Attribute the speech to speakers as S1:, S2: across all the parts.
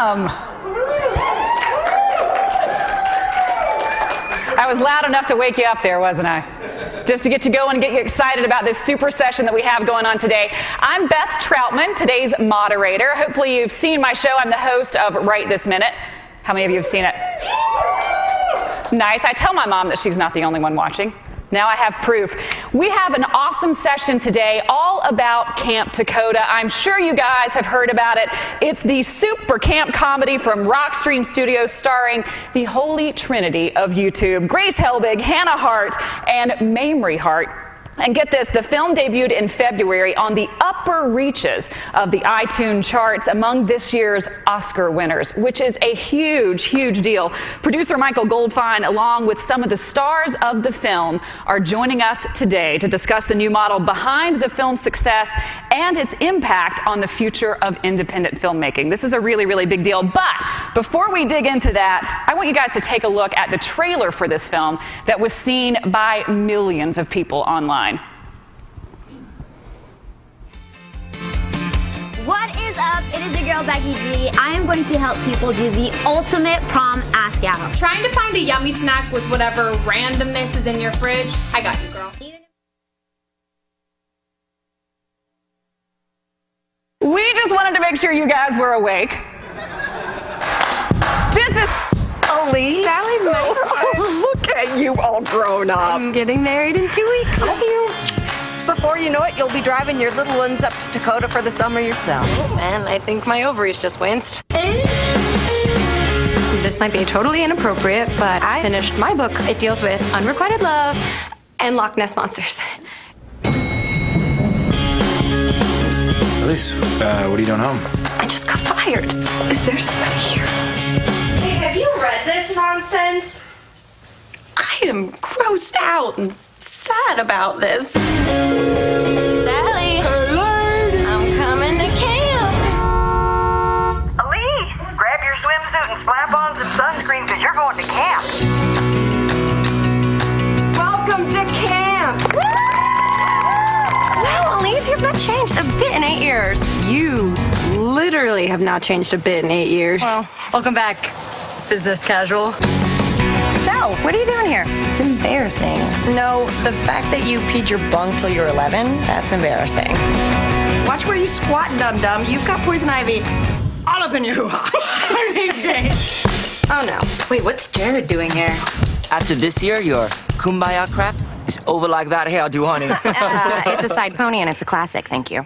S1: welcome. I was loud enough to wake you up there, wasn't I? Just to get you going and get you excited about this super session that we have going on today. I'm Beth Troutman, today's moderator. Hopefully you've seen my show. I'm the host of Right This Minute. How many of you have seen it? Nice. I tell my mom that she's not the only one watching. Now I have proof. We have an awesome session today all about Camp Takota. I'm sure you guys have heard about it. It's the super camp comedy from RockStream Studios starring the Holy Trinity of YouTube. Grace Helbig, Hannah Hart, and Mamrie Hart. And get this, the film debuted in February on the upper reaches of the iTunes charts among this year's Oscar winners, which is a huge, huge deal. Producer Michael Goldfine, along with some of the stars of the film, are joining us today to discuss the new model behind the film's success and its impact on the future of independent filmmaking. This is a really, really big deal. But before we dig into that, I want you guys to take a look at the trailer for this film that was seen by millions of people online.
S2: What is up? It is your girl Becky G. I am going to help people do the ultimate prom ask out.
S3: Trying to find a yummy snack with whatever randomness is in your fridge? I got you, girl.
S1: We just wanted to make sure you guys were awake. This is
S4: Sally. Look at you all grown up.
S5: I'm getting married in 2 weeks. Love you.
S4: Before you know it, you'll be driving your little ones up to Takota for the summer yourself.
S5: And I think my ovaries just winced. This might be totally inappropriate, but I finished my book. It deals with unrequited love and Loch Ness monsters.
S6: Elise, what are you doing home?
S5: I just got fired. Is there somebody here?
S3: Hey, have you read this nonsense?
S5: I am grossed out and sad about this. Sally. I'm coming to camp.
S7: Elise, grab your swimsuit and slap on some sunscreen because you're going to camp.
S4: Welcome to camp.
S5: Well, Elise, you've not changed a bit in 8 years. You literally have not changed a bit in 8 years. Well, welcome back, business casual. So, what are you doing here? It's embarrassing. No, the fact that you peed your bunk till you're 11, that's embarrassing.
S4: Watch where you squat, dum-dum. You've got poison ivy all up in your hoo-ha.
S5: Oh, no. Wait, what's Jared doing here?
S8: After this year, your kumbaya crap is over like that hairdo, honey.
S5: It's a side pony and it's a classic, thank you.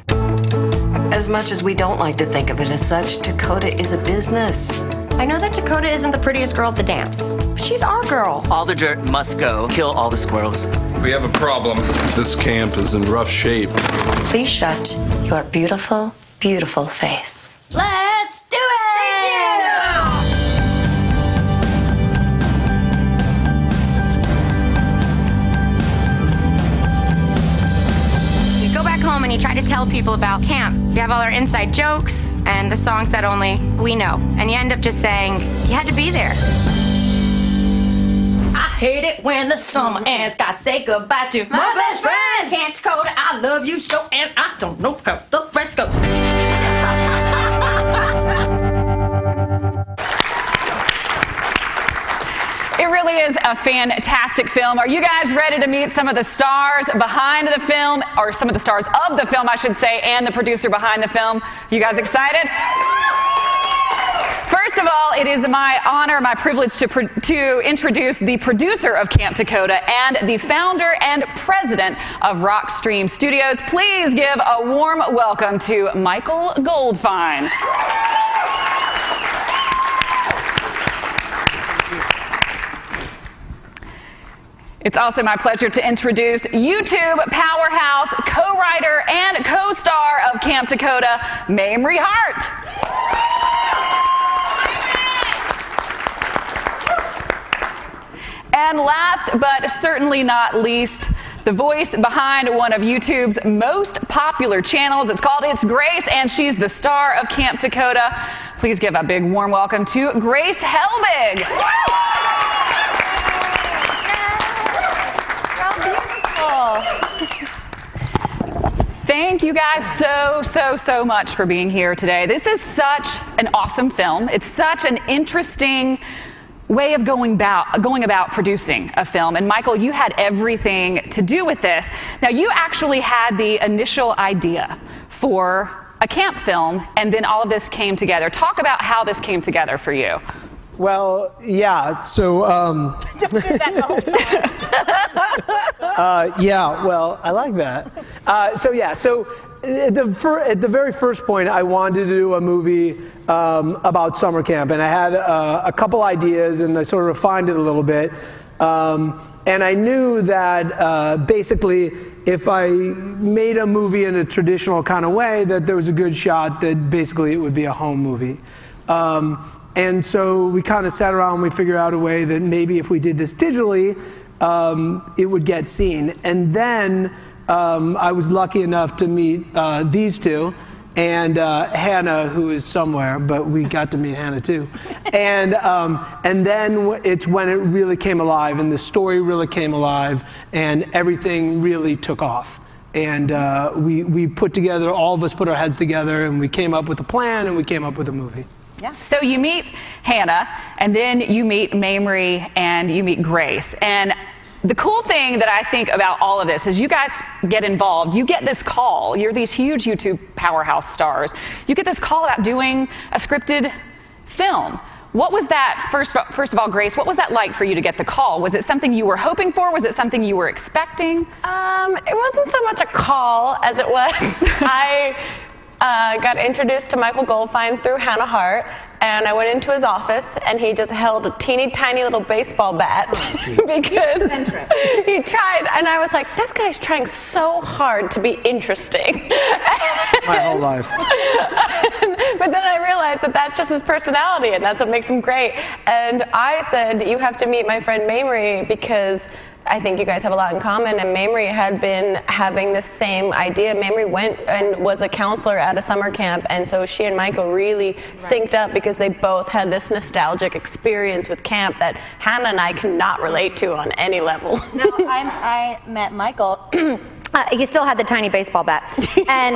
S4: As much as we don't like to think of it as such, Takota is a business.
S5: I know that Takota isn't the prettiest girl at the dance, but she's our girl.
S8: All the dirt must go. Kill all the squirrels.
S9: We have a problem. This camp is in rough shape.
S5: Please shut your beautiful, beautiful face.
S2: Let's do it!
S5: You go back home and you try to tell people about camp. You have all our inside jokes and the songs that only we know. And you end up just saying, you had to be there.
S3: I hate it when the summer ends. Gotta say goodbye to my best friend. Camp Takota, I love you so, and I don't know how the rest goes.
S1: It really is a fantastic film. Are you guys ready to meet some of the stars behind the film, or some of the stars of the film, I should say, and the producer behind the film? You guys excited? First of all, it is my honor, my privilege to introduce the producer of Camp Takota and the founder and president of RockStream Studios. Please give a warm welcome to Michael Goldfine. It's also my pleasure to introduce YouTube powerhouse, co-writer, and co-star of Camp Takota, Mamrie Hart. And last but certainly not least, the voice behind one of YouTube's most popular channels. It's called It's Grace, and she's the star of Camp Takota. Please give a big warm welcome to Grace Helbig. thank you guys so much for being here today. This is such an awesome film. It's such an interesting way of going about producing a film. And Michael, you had everything to do with this. Now, you actually had the initial idea for a camp film, and then all of this came together. Talk about how this came together for you.
S6: Well, yeah, so,
S2: Just do that the whole time.
S6: yeah, well, I like that. So at the very first point, I wanted to do a movie about summer camp, and I had a couple ideas, and I sort of refined it a little bit. And I knew that basically, if I made a movie in a traditional kind of way, that there was a good shot that basically it would be a home movie. And so we kind of sat around and we figured out a way that maybe if we did this digitally, it would get seen. And then I was lucky enough to meet these two, and Hannah, who is somewhere, but we got to meet Hannah too. And then it's when it really came alive, and the story really came alive, and everything really took off. And we put together, all of us put our heads together, and we came up with a plan, and we came up with a movie.
S1: Yeah. So you meet Hannah, and then you meet Mamrie, and you meet Grace. And the cool thing that I think about all of this is you guys get involved. You get this call. You're these huge YouTube powerhouse stars. You get this call about doing a scripted film. What was that, first of all, Grace, what was that like for you to get the call? Was it something you were hoping for? Was it something you were expecting?
S5: It wasn't so much a call as it was. I got introduced to Michael Goldfine through Hannah Hart, and I went into his office, and he just held a teeny tiny little baseball bat because he tried, and I was like, this guy's trying so hard to be interesting.
S6: My whole life.
S5: But then I realized that that's just his personality, and that's what makes him great. And I said, you have to meet my friend Mamrie, because I think you guys have a lot in common, and Mamrie had been having the same idea. Mamrie went and was a counselor at a summer camp, and so she and Michael really synced up because they both had this nostalgic experience with camp that Hannah and I cannot relate to on any level.
S2: No, I met Michael. He still had the tiny baseball bat. And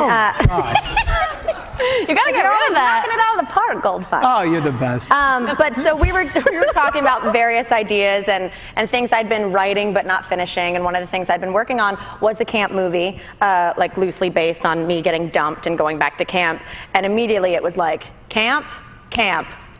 S5: you gotta get rid of that.
S2: Knocking it out of the park, Goldfine.
S6: Oh, you're the best.
S2: But so we were talking about various ideas and things I'd been writing but not finishing, and one of the things I'd been working on was a camp movie, like loosely based on me getting dumped and going back to camp. And immediately it was like, camp,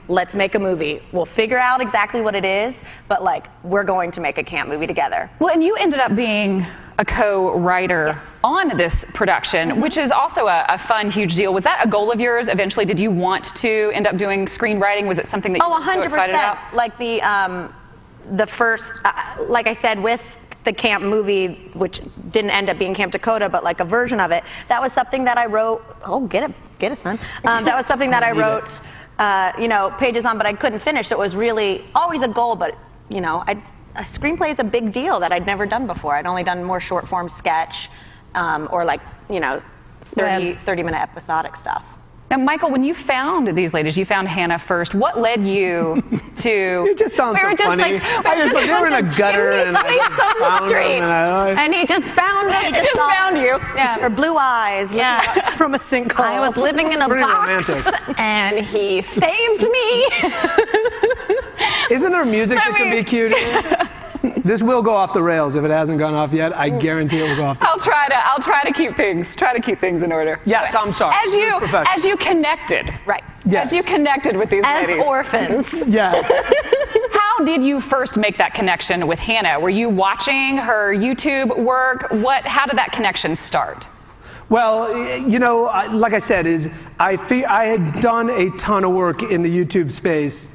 S2: let's make a movie. We'll figure out exactly what it is, but like, we're going to make a camp movie together.
S1: Well, and you ended up being a co-writer on this production, which is also a fun, huge deal. Was that a goal of yours eventually? Did you want to end up doing screenwriting? Was it something that you were so excited about?
S2: Like the first, like I said, with the camp movie, which didn't end up being Camp Takota, but like a version of it, that was something that I wrote. Oh, get it, son. That was something that I wrote, you know, pages on, but I couldn't finish. So it was really always a goal, but you know, a screenplay is a big deal that I'd never done before. I'd only done more short form sketch or like, you know, 30-minute episodic stuff.
S1: Now, Michael, when you found these ladies, you found Hannah first. What led you to...
S6: It just sounds so funny. They were in a gutter and
S5: and he just found us. He just found you.
S2: Yeah, her blue eyes.
S5: Yeah,
S2: from a sinkhole.
S5: I was living in a box,
S6: romantic.
S5: and he saved me.
S6: Isn't there music that can be cute? This will go off the rails if it hasn't gone off yet. I guarantee it will go off.
S1: I'll try to keep things in order.
S6: Yes, I'm sorry.
S1: As you connected,
S2: right?
S6: Yes.
S1: As you connected with these ladies,
S5: as orphans.
S6: Yeah.
S1: How did you first make that connection with Hannah? Were you watching her YouTube work? How did that connection start?
S6: Well, you know, like I said, I had done a ton of work in the YouTube space.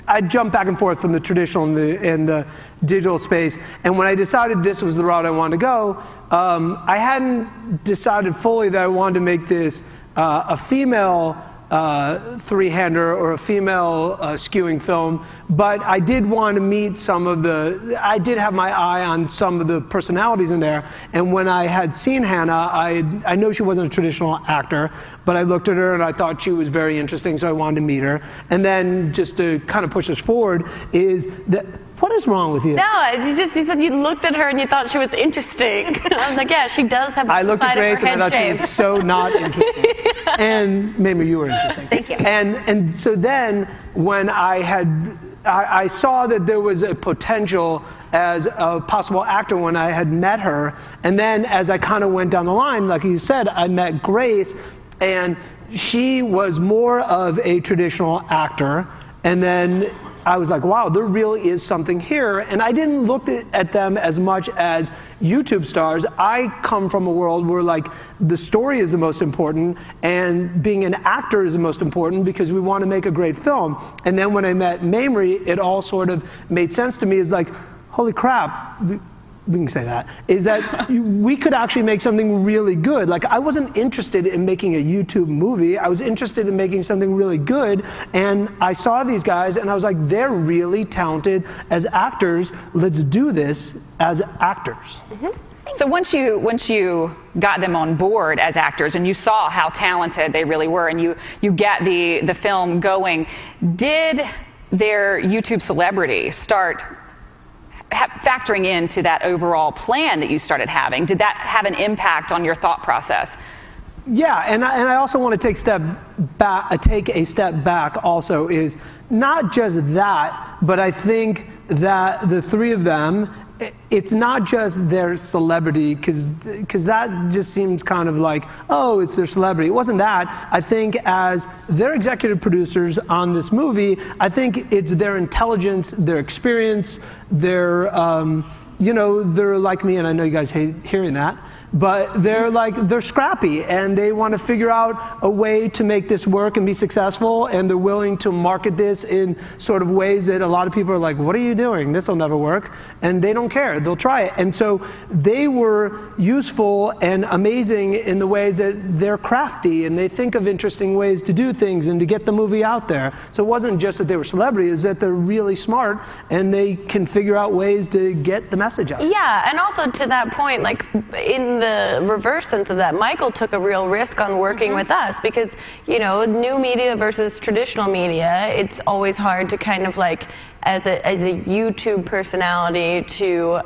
S6: I jumped back and forth from the traditional and the digital space, and when I decided this was the route I wanted to go, I hadn't decided fully that I wanted to make this a female three-hander or a female skewing film, but I did want to meet I did have my eye on some of the personalities in there, and when I had seen Hannah, I know she wasn't a traditional actor, but I looked at her and I thought she was very interesting, so I wanted to meet her. And then just to kind of push us forward is that What is wrong with you?
S5: No, you said you looked at her and you thought she was interesting. I was like, yeah, she does have.
S6: I looked at Grace and I thought she was so not interesting. And Mamrie, you were interesting.
S2: Thank you.
S6: And so then when I saw that there was a potential as a possible actor when I had met her, and then as I kind of went down the line, like you said, I met Grace, and she was more of a traditional actor, and then I was like, wow, there really is something here. And I didn't look at them as much as YouTube stars. I come from a world where like the story is the most important and being an actor is the most important because we want to make a great film. And then when I met Mamrie, it all sort of made sense to me. It's like, holy crap. We can say that, is that we could actually make something really good. Like, I wasn't interested in making a YouTube movie. I was interested in making something really good, and I saw these guys, and I was like, they're really talented as actors. Let's do this as actors.
S1: So once you got them on board as actors and you saw how talented they really were and you get the film going, did their YouTube celebrity start factoring into that overall plan that you started having? Did that have an impact on your thought process?
S6: Yeah, and I also want to take a step back also, is not just that, but I think that the three of them, it's not just their celebrity, because that just seems kind of like, oh, it's their celebrity. It wasn't that. I think as their executive producers on this movie, I think it's their intelligence, their experience, their, you know, they're like me, and I know you guys hate hearing that, but they're scrappy, and they want to figure out a way to make this work and be successful, and they're willing to market this in sort of ways that a lot of people are like, what are you doing? This will never work. And they don't care. They'll try it. And so they were useful and amazing in the ways that they're crafty, and they think of interesting ways to do things and to get the movie out there. So it wasn't just that they were celebrities, it's that they're really smart, and they can figure out ways to get the message out.
S5: Yeah, and also to that point, like in the reverse sense of that, Michael took a real risk on working with us because, you know, new media versus traditional media, it's always hard to kind of like, as a YouTube personality, to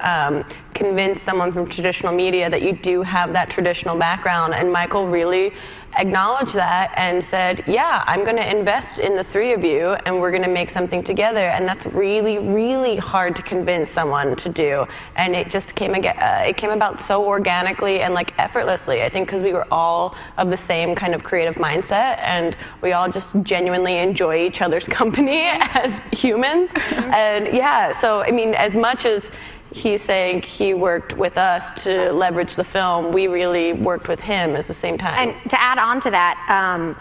S5: convince someone from traditional media that you do have that traditional background. And Michael really acknowledged that and said, yeah, I'm going to invest in the three of you and we're going to make something together. And that's really, really hard to convince someone to do. And it just came about so organically and like effortlessly, I think, because we were all of the same kind of creative mindset and we all just genuinely enjoy each other's company as humans. And yeah, so I mean, as much as he's saying he worked with us to leverage the film, we really worked with him at the same time.
S2: And to add on to that,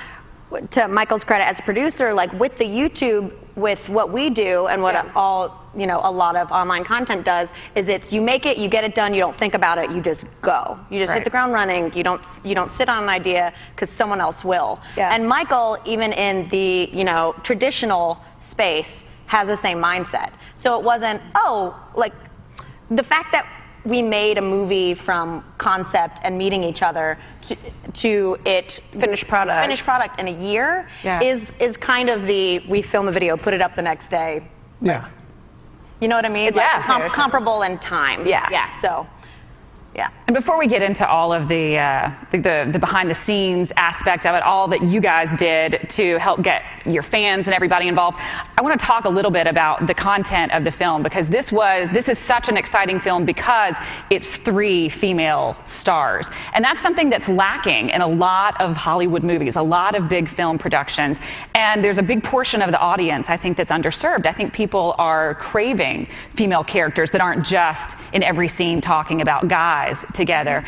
S2: to Michael's credit as a producer, like with the YouTube, with what we do and what all, you know, a lot of online content does, is it's you make it, you get it done, you don't think about it, you just go. You just hit the ground running. You don't sit on an idea because someone else will. Yeah. And Michael, even in the, you know, traditional space, has the same mindset. So it wasn't, oh, like, the fact that we made a movie from concept and meeting each other to it finished product in a year is kind of the we film a video, put it up the next day.
S6: Yeah.
S2: You know what I mean?
S1: Yeah.
S2: Like comparable in time.
S1: Yeah.
S2: Yeah. So. Yeah.
S1: And before we get into all of the behind-the-scenes aspect of it, all that you guys did to help get your fans and everybody involved, I want to talk a little bit about the content of the film, because this is such an exciting film because it's three female stars. And that's something that's lacking in a lot of Hollywood movies, a lot of big film productions. And there's a big portion of the audience, I think, that's underserved. I think people are craving female characters that aren't just in every scene talking about guys together.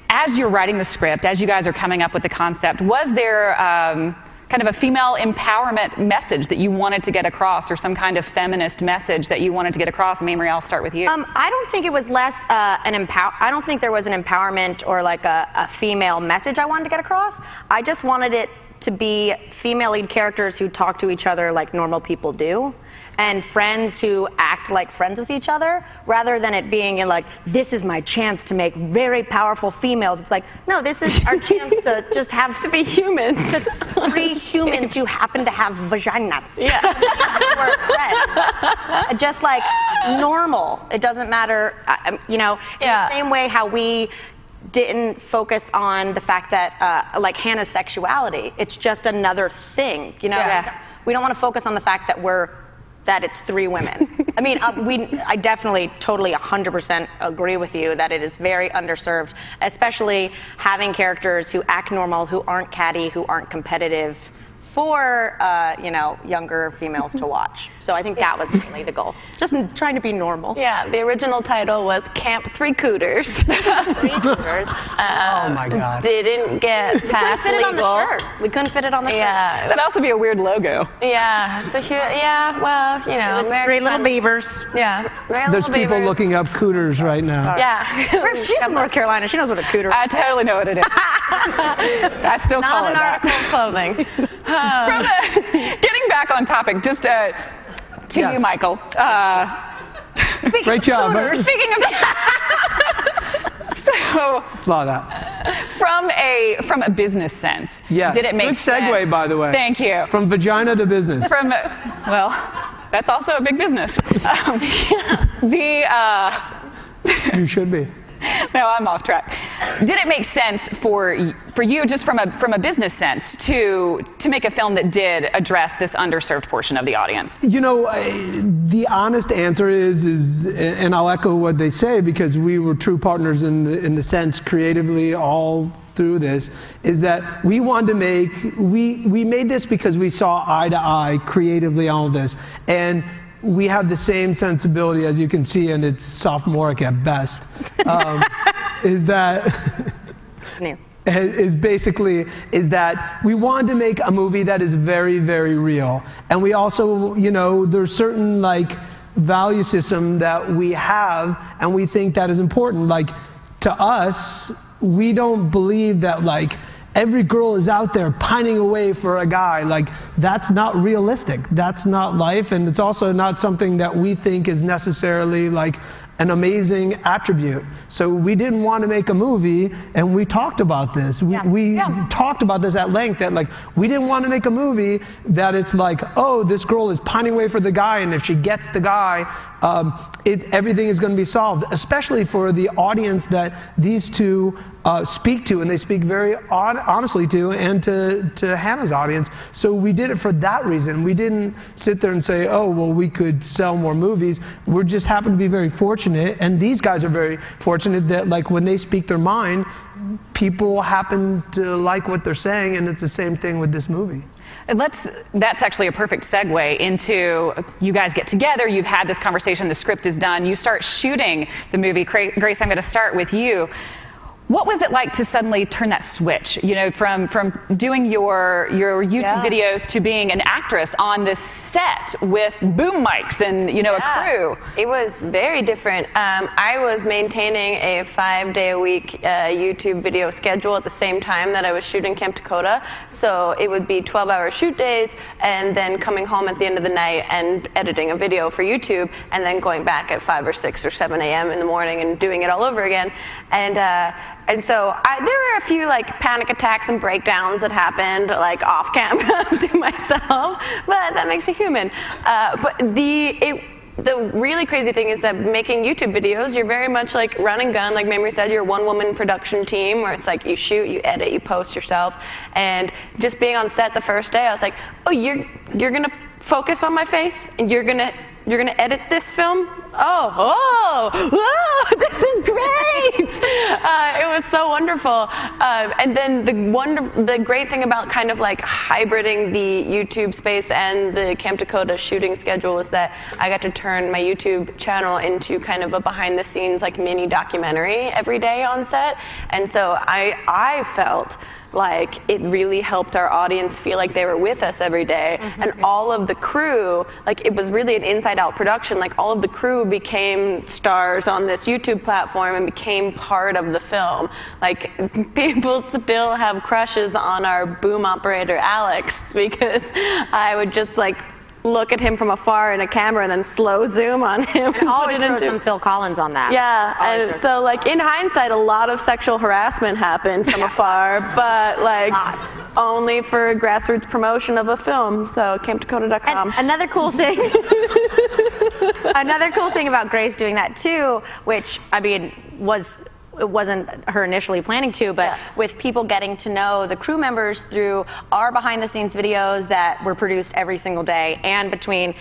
S1: As you're writing the script, as you guys are coming up with the concept, was there kind of a female empowerment message that you wanted to get across, or some kind of feminist message that you wanted to get across? Mamrie, I'll start with you.
S2: I don't think it was less I don't think there was an empowerment or like a female message I wanted to get across. I just wanted it to be female lead characters who talk to each other like normal people do, and friends who act like friends with each other, rather than it being in like, this is my chance to make very powerful females. It's like, no, this is our chance to just have to be human. Just 3 humans who happen to have vaginas. Yeah. We're friends. Just like normal. It doesn't matter, you know, in the same way how we didn't focus on the fact that, like Hannah's sexuality, it's just another thing, you know? We don't want to focus on the fact that it's 3 women. I mean, I definitely, totally, 100% agree with you that it is very underserved, especially having characters who act normal, who aren't catty, who aren't competitive, for, you know, younger females to watch. So I think that was really the goal. Just trying to be normal.
S5: Yeah, the original title was Camp 3 Cooters.
S2: 3 Cooters.
S6: Oh my God.
S5: Didn't get past
S2: fit it on the
S5: legal.
S2: shirt. We couldn't fit it on the shirt.
S1: Yeah, that'd also be a weird logo.
S5: Yeah, it's a well, you know,
S2: Great little beavers.
S5: Yeah,
S6: There's people looking up cooters right now.
S5: Yeah.
S2: She's from North Carolina. She knows what a cooter is.
S1: I totally know what it is. I still call it that.
S5: Not an article of clothing.
S1: Getting back on topic, just to you, Michael.
S6: Great job.
S1: Speaking of so,
S6: Love that.
S1: From a business sense,
S6: yes.
S1: did it make
S6: Good segue,
S1: sense?
S6: by the way.
S1: Thank you.
S6: From vagina to business.
S1: Well, that's also a big business.
S6: You should be.
S1: No, I'm off track. Did it make sense for you, just from a business sense, to make a film that did address this underserved portion of the audience?
S6: You know, the honest answer is, and I'll echo what they say because we were true partners in the sense creatively all through this, is that we wanted to we made this because we saw eye to eye creatively on all this, and we have the same sensibility, as you can see, and it's sophomoric at best. Is that we wanted to make a movie that is very, very real, and we also, you know, there's certain like value system that we have, and we think that is important. Like to us, we don't believe that like every girl is out there pining away for a guy. Like, that's not realistic. That's not life, and it's also not something that we think is necessarily like an amazing attribute. So we didn't want to make a movie, and we talked about this. We talked about this at length, that like we didn't want to make a movie that it's like, oh, this girl is pining away for the guy, and if she gets the guy, everything is going to be solved, especially for the audience that these two speak to, and they speak very honestly to, and to Hannah's audience. So we did it for that reason. We didn't sit there and say, oh, well, we could sell more movies. We just happen to be very fortunate, and these guys are very fortunate that like when they speak their mind, people happen to like what they're saying, and it's the same thing with this movie.
S1: And that's actually a perfect segue into, you guys get together, you've had this conversation, the script is done, you start shooting the movie. Grace, I'm going to start with you. What was it like to suddenly turn that switch, you know, from doing your YouTube videos to being an actress on this set with boom mics and, you know, a crew?
S5: It was very different. I was maintaining a 5-day-a-week YouTube video schedule at the same time that I was shooting Camp Takota. So it would be 12-hour shoot days, and then coming home at the end of the night and editing a video for YouTube, and then going back at 5 or 6 or 7 a.m. in the morning and doing it all over again. And so there were a few like panic attacks and breakdowns that happened like off camera to myself, but that makes you human. But the really crazy thing is that making YouTube videos, you're very much like run and gun, like Mamrie said, you're a one-woman production team where it's like you shoot, you edit, you post yourself. And just being on set the first day, I was like, oh, you're gonna focus on my face, and you're gonna edit this film? Oh, this is great! It was so wonderful. And then the great thing about kind of like hybriding the YouTube space and the Camp Takota shooting schedule was that I got to turn my YouTube channel into kind of a behind-the-scenes like mini documentary every day on set. And so I felt like it really helped our audience feel like they were with us every day. And all of the crew, like it was really an inside-out production. Like all of the crew became stars on this YouTube platform and became part of the film. Like people still have crushes on our boom operator Alex, because I would just like look at him from afar in a camera and then slow zoom on him.
S2: And always throw some Phil Collins on that.
S5: Yeah, and so like in hindsight, a lot of sexual harassment happened from afar, but like only for grassroots promotion of a film. So camptakota.com.
S2: And another cool thing, another cool thing about Grace doing that too, which I mean it wasn't her initially planning to, but with people getting to know the crew members through our behind-the-scenes videos that were produced every single day, and between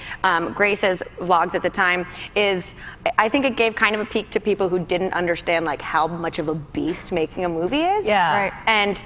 S2: Grace's vlogs at the time, is I think it gave kind of a peek to people who didn't understand like how much of a beast making a movie is.
S5: Yeah.
S2: Right.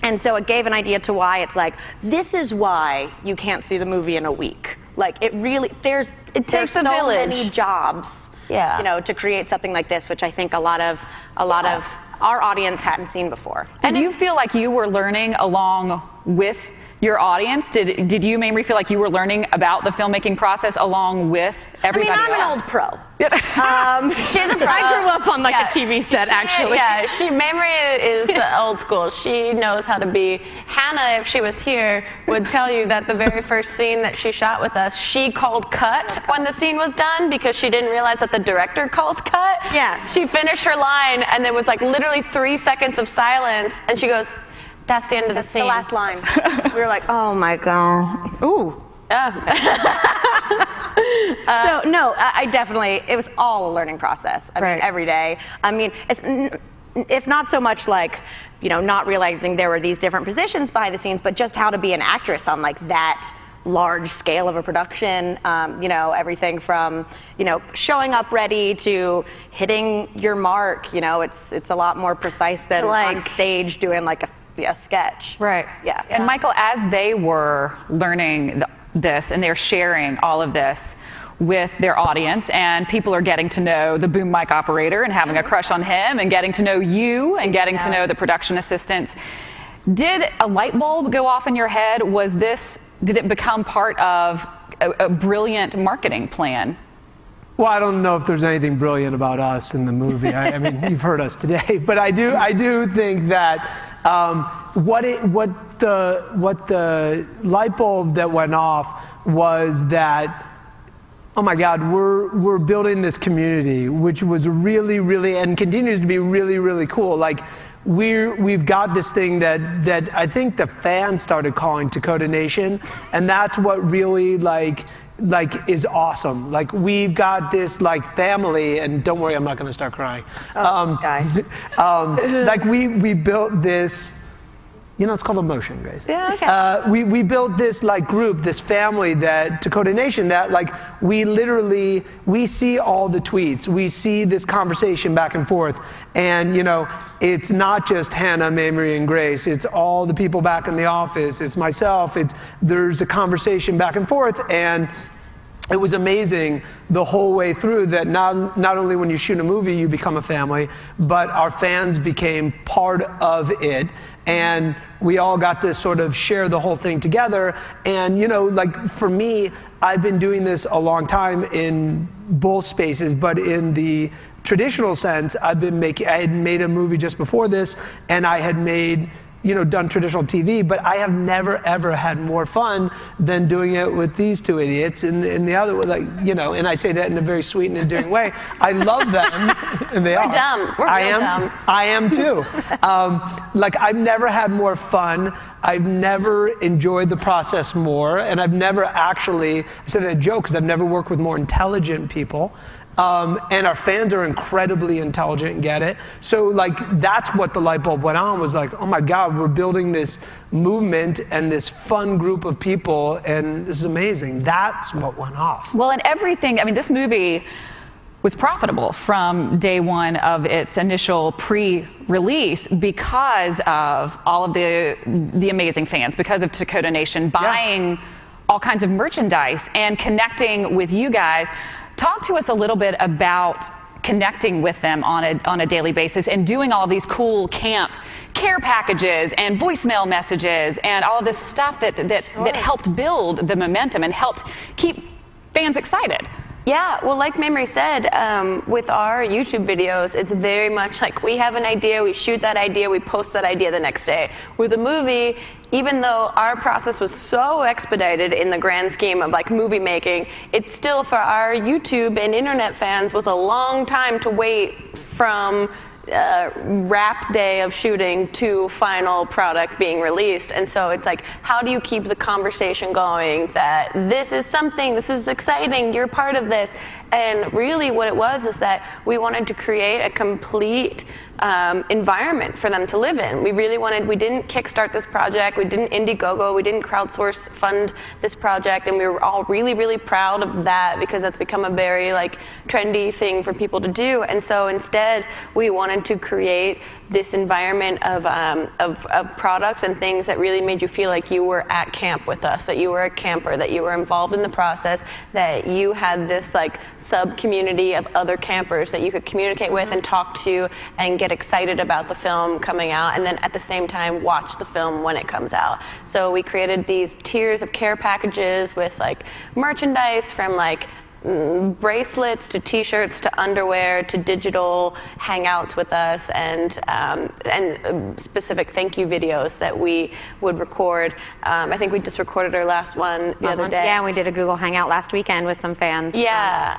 S2: And so it gave an idea to why it's like, this is why you can't see the movie in a week. Like it really, there's
S5: takes a
S2: so
S5: village.
S2: many jobs.
S5: Yeah.
S2: You know, to create something like this, which I think a lot of our audience hadn't seen before.
S1: And you feel like you were learning along with your audience? Did you, Mamrie, feel like you were learning about the filmmaking process along with everybody else?
S2: I mean, I'm an old pro.
S5: She's a pro.
S2: I grew up on like a TV set, actually.
S5: Yeah, Mamrie is old school. She knows how to be. Hannah, if she was here, would tell you that the very first scene that she shot with us, she called cut when the scene was done because she didn't realize that the director calls cut.
S2: Yeah.
S5: She finished her line and there was like literally 3 seconds of silence and she goes, that's the end of the scene.
S2: The last line. We were like, oh my God. Ooh. So no, I definitely, it was all a learning process. I mean, every day. I mean, it's not so much like, you know, not realizing there were these different positions behind the scenes, but just how to be an actress on like that large scale of a production. You know, everything from, you know, showing up ready to hitting your mark. You know, it's a lot more precise than like, on stage doing like a sketch.
S1: Right.
S2: Yeah.
S1: And Michael, as they were learning this and they're sharing all of this with their audience and people are getting to know the boom mic operator and having a crush on him and getting to know you and getting to know the production assistants, did a light bulb go off in your head? Did it become part of a brilliant marketing plan?
S6: Well, I don't know if there's anything brilliant about us in the movie. I mean, you've heard us today, but I do think that what the light bulb that went off was that, oh my God, we're building this community, which was really, really, and continues to be really, really cool. Like we've got this thing that I think the fans started calling Takota Nation, and that's what really like is awesome. Like we've got this like family, and don't worry, I'm not going to start crying. Like we built this, you know, it's called emotion, Grace.
S5: Yeah, okay.
S6: We built this like group, this family, that Takota Nation, that like we see all the tweets, we see this conversation back and forth, and you know, it's not just Hannah, Mamrie, and Grace, it's all the people back in the office, it's myself, there's a conversation back and forth, and it was amazing the whole way through that not only when you shoot a movie you become a family, but our fans became part of it. And we all got to sort of share the whole thing together. And, you know, like for me, I've been doing this a long time in both spaces, but in the traditional sense, I had made a movie just before this, and I had made, you know, done traditional TV, but I have never ever had more fun than doing it with these two idiots. And the other, like, you know, and I say that in a very sweet and endearing way. I love them, and they are.
S5: We're dumb. We're real dumb.
S6: I am too. Like I've never had more fun. I've never enjoyed the process more, and I've never actually, I said that joke because I've never worked with more intelligent people. And our fans are incredibly intelligent and get it. So like that's what the light bulb went on, was like, oh my God, we're building this movement and this fun group of people, and this is amazing. That's what went off.
S1: Well, and everything, I mean, this movie was profitable from day one of its initial pre-release because of all of the amazing fans, because of Takota Nation buying all kinds of merchandise and connecting with you guys. Talk to us a little bit about connecting with them on a daily basis and doing all these cool camp care packages and voicemail messages and all of this stuff that helped build the momentum and helped keep fans excited.
S2: Yeah, well, like Mamrie said, with our YouTube videos, it's very much like we have an idea, we shoot that idea, we post that idea the next day. With a movie, even though our process was so expedited in the grand scheme of like movie making, it still, for our YouTube and internet fans, was a long time to wait from wrap day of shooting to final product being released. And so it's like, how do you keep the conversation going that this is something, this is exciting, you're part of this? And really what it was is that we wanted to create a complete environment for them to live in. We really wanted, we didn't kickstart this project, we didn't Indiegogo, we didn't crowdsource fund this project, and we were all really, really proud of that because that's become a very like trendy thing for people to do. And so instead we wanted to create this environment of products and things that really made you feel like you were at camp with us, that you were a camper, that you were involved in the process, that you had this like sub-community of other campers that you could communicate with and talk to and get excited about the film coming out, and then at the same time watch the film when it comes out. So we created these tiers of care packages with like merchandise from like bracelets to t-shirts to underwear to digital hangouts with us and specific thank you videos that we would record. I think we just recorded our last one the other day. Yeah, and we did a Google Hangout last weekend with some fans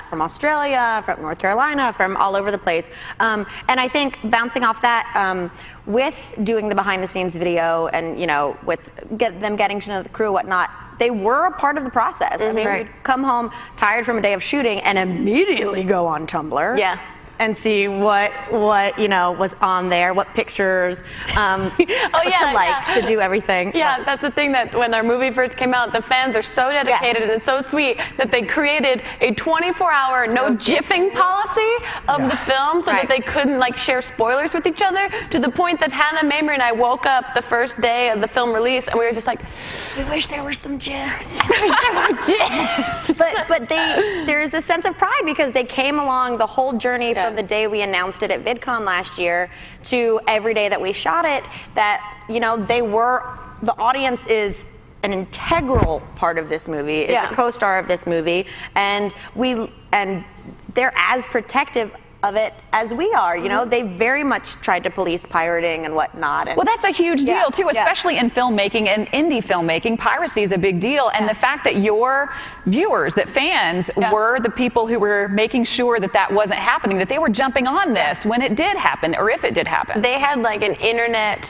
S2: from Australia, from North Carolina, from all over the place. And I think bouncing off that, with doing the behind-the-scenes video and, you know, with them getting to know the crew, whatnot, they were a part of the process. I mean, we'd come home tired from a day of shooting and immediately go on Tumblr.
S5: Yeah.
S2: And see what you know was on there, what pictures, to do everything.
S5: Yeah, that's the thing, that when our movie first came out, the fans are so dedicated and it's so sweet that they created a 24-hour no jiffing policy of the film so that they couldn't like share spoilers with each other, to the point that Hannah, Mamrie, and I woke up the first day of the film release and we were just like, we wish there were some gifs.
S2: But there's a sense of pride because they came along the whole journey from the day we announced it at VidCon last year to every day that we shot it, that, you know, the audience is an integral part of this movie, is a co-star of this movie, and they're as protective of it as we are. You know, they very much tried to police pirating and whatnot. And
S1: well, that's a huge deal too, especially in filmmaking and indie filmmaking. Piracy is a big deal, and the fact that your viewers, that fans were the people who were making sure that that wasn't happening, that they were jumping on this when it did happen, or if it did happen.
S5: They had like an internet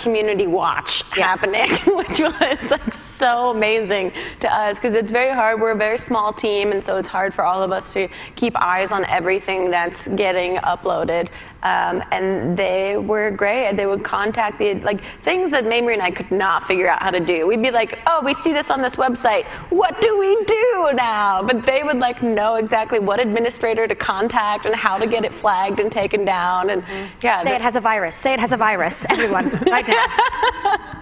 S5: community watch happening, which was like so amazing to us, because it's very hard. We're a very small team, and so it's hard for all of us to keep eyes on everything that's getting uploaded. And they were great. They would contact the, like, things that Mamrie and I could not figure out how to do. We'd be like, oh, we see this on this website. What do we do now? But they would like know exactly what administrator to contact and how to get it flagged and taken down. And
S2: say it has a virus. Say it has a virus. Everyone, right now.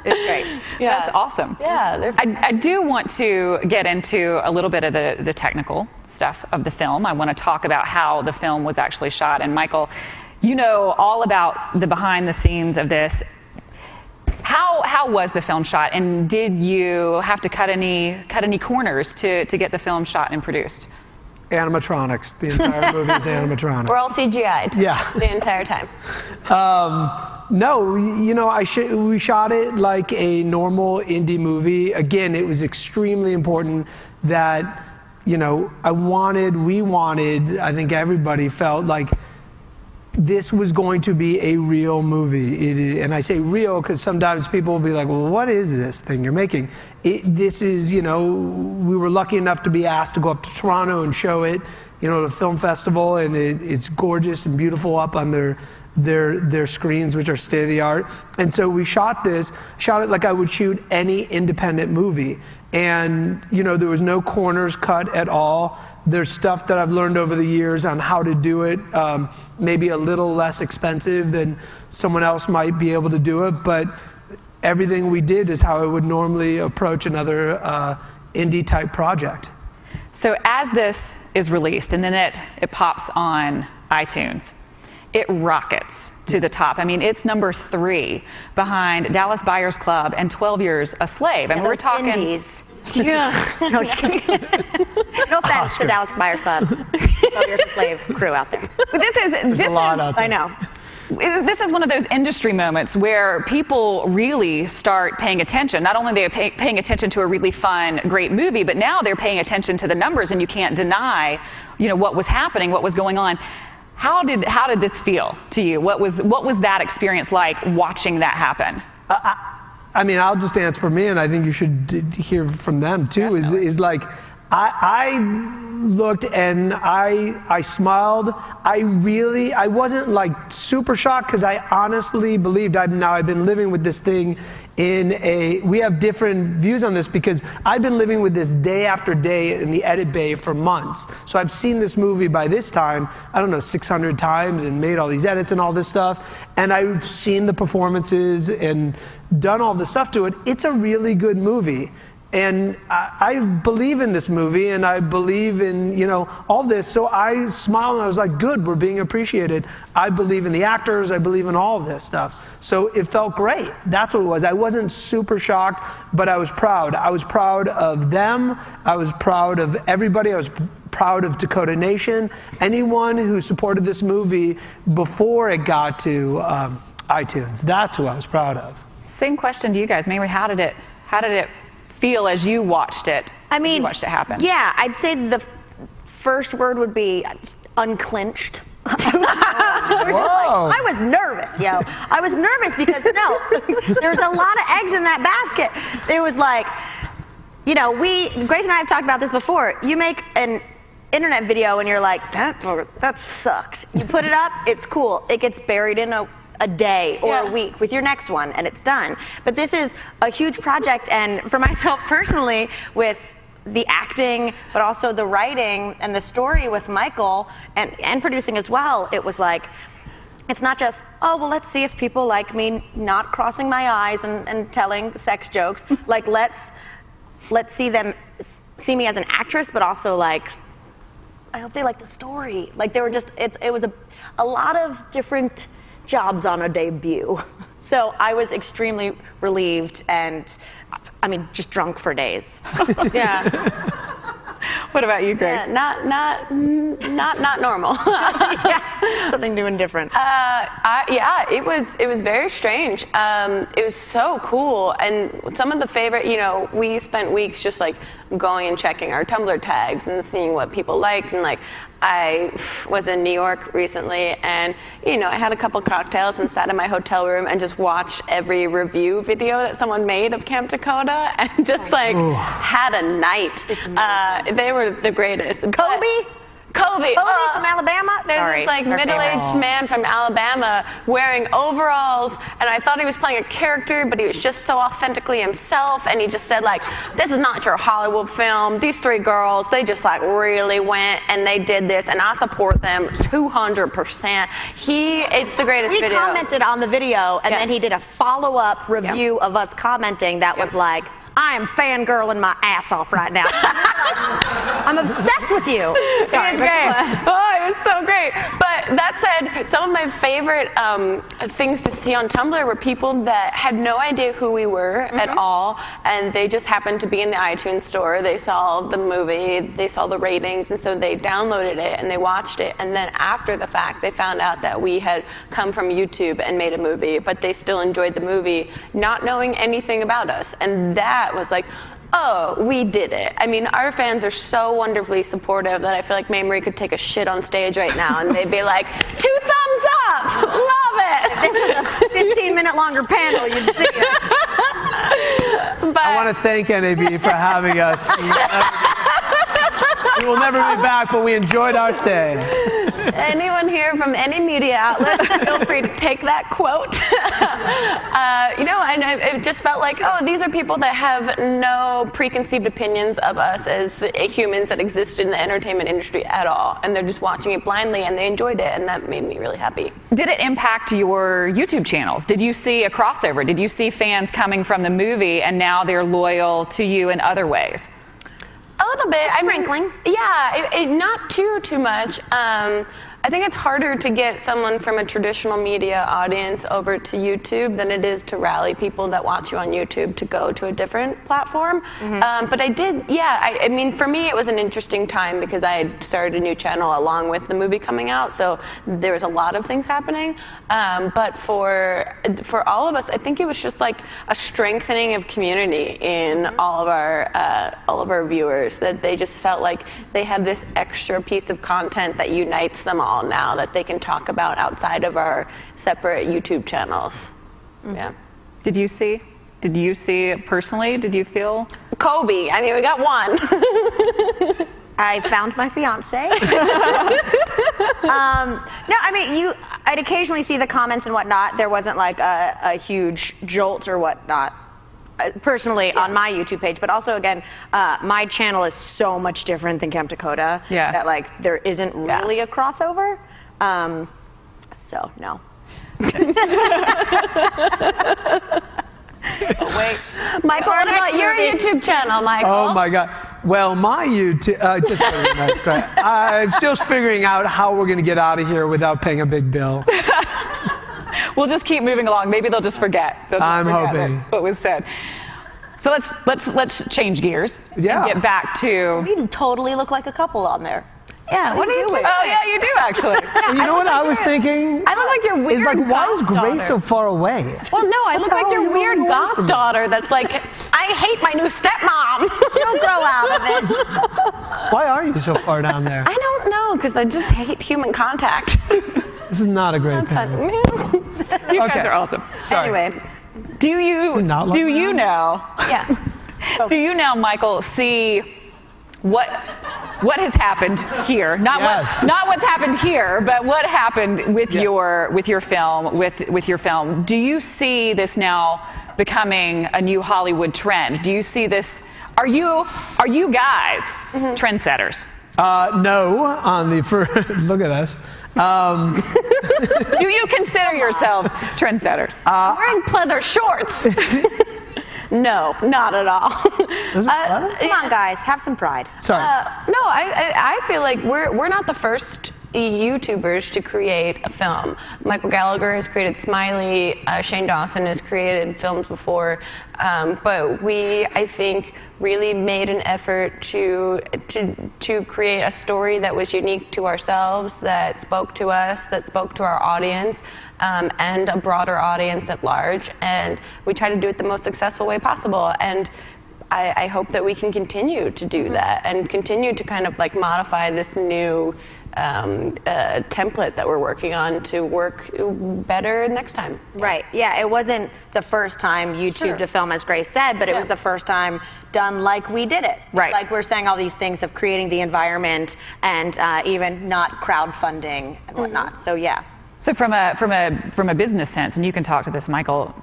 S2: It's great.
S1: Yeah, that's awesome.
S5: Yeah.
S1: I do want to get into a little bit of the technical stuff of the film. I want to talk about how the film was actually shot. And Michael, you know all about the behind the scenes of this. How was the film shot, and did you have to cut any corners to get the film shot and produced?
S6: Animatronics. The entire movie is animatronics.
S5: We're all CGI'd.
S6: Yeah.
S5: The entire time.
S6: No, you know, we shot it like a normal indie movie. Again, it was extremely important that, you know, we wanted, I think everybody felt like this was going to be a real movie. And I say real because sometimes people will be like, well, what is this thing you're making? This is, you know, we were lucky enough to be asked to go up to Toronto and show it, you know, at a film festival, and it's gorgeous and beautiful up on their screens, which are state of the art. And so we shot it like I would shoot any independent movie. And, you know, there was no corners cut at all. There's stuff that I've learned over the years on how to do it, maybe a little less expensive than someone else might be able to do it, but everything we did is how I would normally approach another indie type project.
S1: So as this is released and then it pops on iTunes, it rockets. to the top. I mean, it's number 3 behind Dallas Buyers Club and 12 Years a Slave. And we're talking.
S2: Indies. Yeah. No, just kidding. No offense to Dallas Buyers Club. 12 Years a Slave crew out there.
S1: But this is
S6: a lot out there.
S2: I know.
S1: This is one of those industry moments where people really start paying attention. Not only are they paying attention to a really fun, great movie, but now they're paying attention to the numbers, and you can't deny, what was happening, what was going on. How did this feel to you? What was that experience like watching that happen?
S6: I mean, I'll just answer for me, and I think you should hear from them too. Is like, I looked and I smiled. I wasn't like super shocked, because I honestly believed. I've been living with this thing we have different views on this, because I've been living with this day after day in the edit bay for months. So I've seen this movie by this time, I don't know, 600 times, and made all these edits and all this stuff. And I've seen the performances and done all the stuff to it. It's a really good movie. And I believe in this movie, and I believe in, all this. So I smiled, and I was like, good, we're being appreciated. I believe in the actors. I believe in all of this stuff. So it felt great. That's what it was. I wasn't super shocked, but I was proud. I was proud of them. I was proud of everybody. I was proud of Takota Nation. Anyone who supported this movie before it got to iTunes. That's who I was proud of.
S1: Same question to you guys. Mamrie, how did it feel as you watched it?
S2: I mean,
S1: you watched it happen.
S2: Yeah, I'd say the first word would be unclinched.
S6: Whoa.
S2: I was nervous, yo. I was nervous because there was a lot of eggs in that basket. It was like, Grace and I have talked about this before. You make an internet video and you're like, that sucked. You put it up, it's cool. It gets buried in a day or a week with your next one, and it's done. But this is a huge project, and for myself personally, with the acting, but also the writing and the story with Michael, and producing as well, it was like, it's not just, oh, well, let's see if people like me not crossing my eyes and telling sex jokes. Like, let's see them see me as an actress, but also like, I hope they like the story. Like, they were just, it was a lot of different jobs on a debut. So I was extremely relieved, and I mean, just drunk for days. Yeah.
S1: What about you, Grace?
S5: Yeah, not normal.
S2: Yeah, something new and different.
S5: Yeah, it was very strange. It was so cool, and some of the favorite, we spent weeks just like going and checking our Tumblr tags and seeing what people liked, and like I was in New York recently, and I had a couple cocktails and sat in my hotel room and just watched every review video that someone made of Camp Takota, and just like had a night. They were the greatest. Kobe
S2: from Alabama?
S5: There's this like middle-aged man from Alabama wearing overalls, and I thought he was playing a character, but he was just so authentically himself, and he just said like, this is not your Hollywood film. These 3 girls, they just like really went and they did this, and I support them 200%. It's the greatest video.
S2: We commented on the video, and then he did a follow-up review of us commenting that was like, I am fangirling my ass off right now. I'm obsessed with you. Sorry.
S5: It was great. Oh, it was so great. But that said, some of my favorite things to see on Tumblr were people that had no idea who we were at all, and they just happened to be in the iTunes store. They saw the movie, they saw the ratings, and so they downloaded it and they watched it. And then after the fact, they found out that we had come from YouTube and made a movie, but they still enjoyed the movie, not knowing anything about us. And that was like, oh, we did it. I mean, our fans are so wonderfully supportive that I feel like Mamrie could take a shit on stage right now and they'd be like, 2 thumbs up! Love it!
S2: If this was a 15-minute longer panel, you'd see it.
S5: But
S6: I want to thank NAB for having us. We will never be back, but we enjoyed our stay.
S5: Anyone here from any media outlet, feel free to take that quote. And it just felt like, oh, these are people that have no preconceived opinions of us as humans that exist in the entertainment industry at all. And they're just watching it blindly, and they enjoyed it, and that made me really happy.
S1: Did it impact your YouTube channels? Did you see a crossover? Did you see fans coming from the movie, and now they're loyal to you in other ways?
S5: A little bit.
S2: Sprinkling.
S5: Yeah, not too much. I think it's harder to get someone from a traditional media audience over to YouTube than it is to rally people that watch you on YouTube to go to a different platform. But I did, I mean, for me it was an interesting time because I had started a new channel along with the movie coming out, so there was a lot of things happening. But for all of us, I think it was just like a strengthening of community in all of our viewers, that they just felt like they had this extra piece of content that unites them all now, that they can talk about outside of our separate YouTube channels. Yeah.
S1: Did you see it personally? Did you feel?
S5: Kobe. I mean, we got one.
S2: I found my fiance. No, I mean, I'd occasionally see the comments and whatnot. There wasn't like a huge jolt or whatnot. Personally, on my YouTube page, but also again, my channel is so much different than Camp Takota that like there isn't really a crossover. So no.
S5: Wait, Michael, what about your YouTube channel, Michael?
S6: Oh my God. Well, my YouTube, just kidding, that's great. I'm still figuring out how we're going to get out of here without paying a big bill.
S1: We'll just keep moving along. Maybe they'll just forget.
S6: I'm hoping.
S1: What was said. So let's change gears.
S6: Yeah.
S1: And get back to.
S2: You totally look like a couple on there.
S5: Yeah. What are you doing?
S1: Oh yeah, you do actually.
S6: You know what I was thinking?
S5: I look like your weird.
S6: It's like, why is Grace
S5: daughter.
S6: so far away?
S5: Well, no, I look like your weird goth daughter that's like, I hate my new stepmom.
S2: She'll grow out of it.
S6: Why are you so far down there?
S5: I don't know, because I just hate human contact.
S6: This is not a great panel.
S1: You guys are awesome.
S6: Sorry.
S2: Anyway,
S1: Do you now?
S5: Yeah.
S1: Do you now, Michael, see what has happened here? Not what's happened here, but what happened with your film. Do you see this now becoming a new Hollywood trend? Do you see this? Are you guys trendsetters?
S6: No, on the first look at us.
S1: Do you consider yourself trendsetters?
S5: Wearing pleather shorts. No, not at all.
S2: come on, guys, have some pride.
S6: Sorry.
S5: No, I feel like we're not the first YouTubers to create a film. Michael Gallagher has created Smiley. Shane Dawson has created films before, but we, I think, really made an effort to create a story that was unique to ourselves, that spoke to us, that spoke to our audience, and a broader audience at large. And we try to do it the most successful way possible. And I hope that we can continue to do that and continue to kind of like modify this new template that we're working on to work better next time.
S2: Right. Yeah, it wasn't the first time YouTube to film, as Grace said, but it was the first time done like we did it.
S1: Right.
S2: Like we're saying all these things of creating the environment and even not crowdfunding and whatnot. So yeah.
S1: So from a business sense, and you can talk to this, Michael,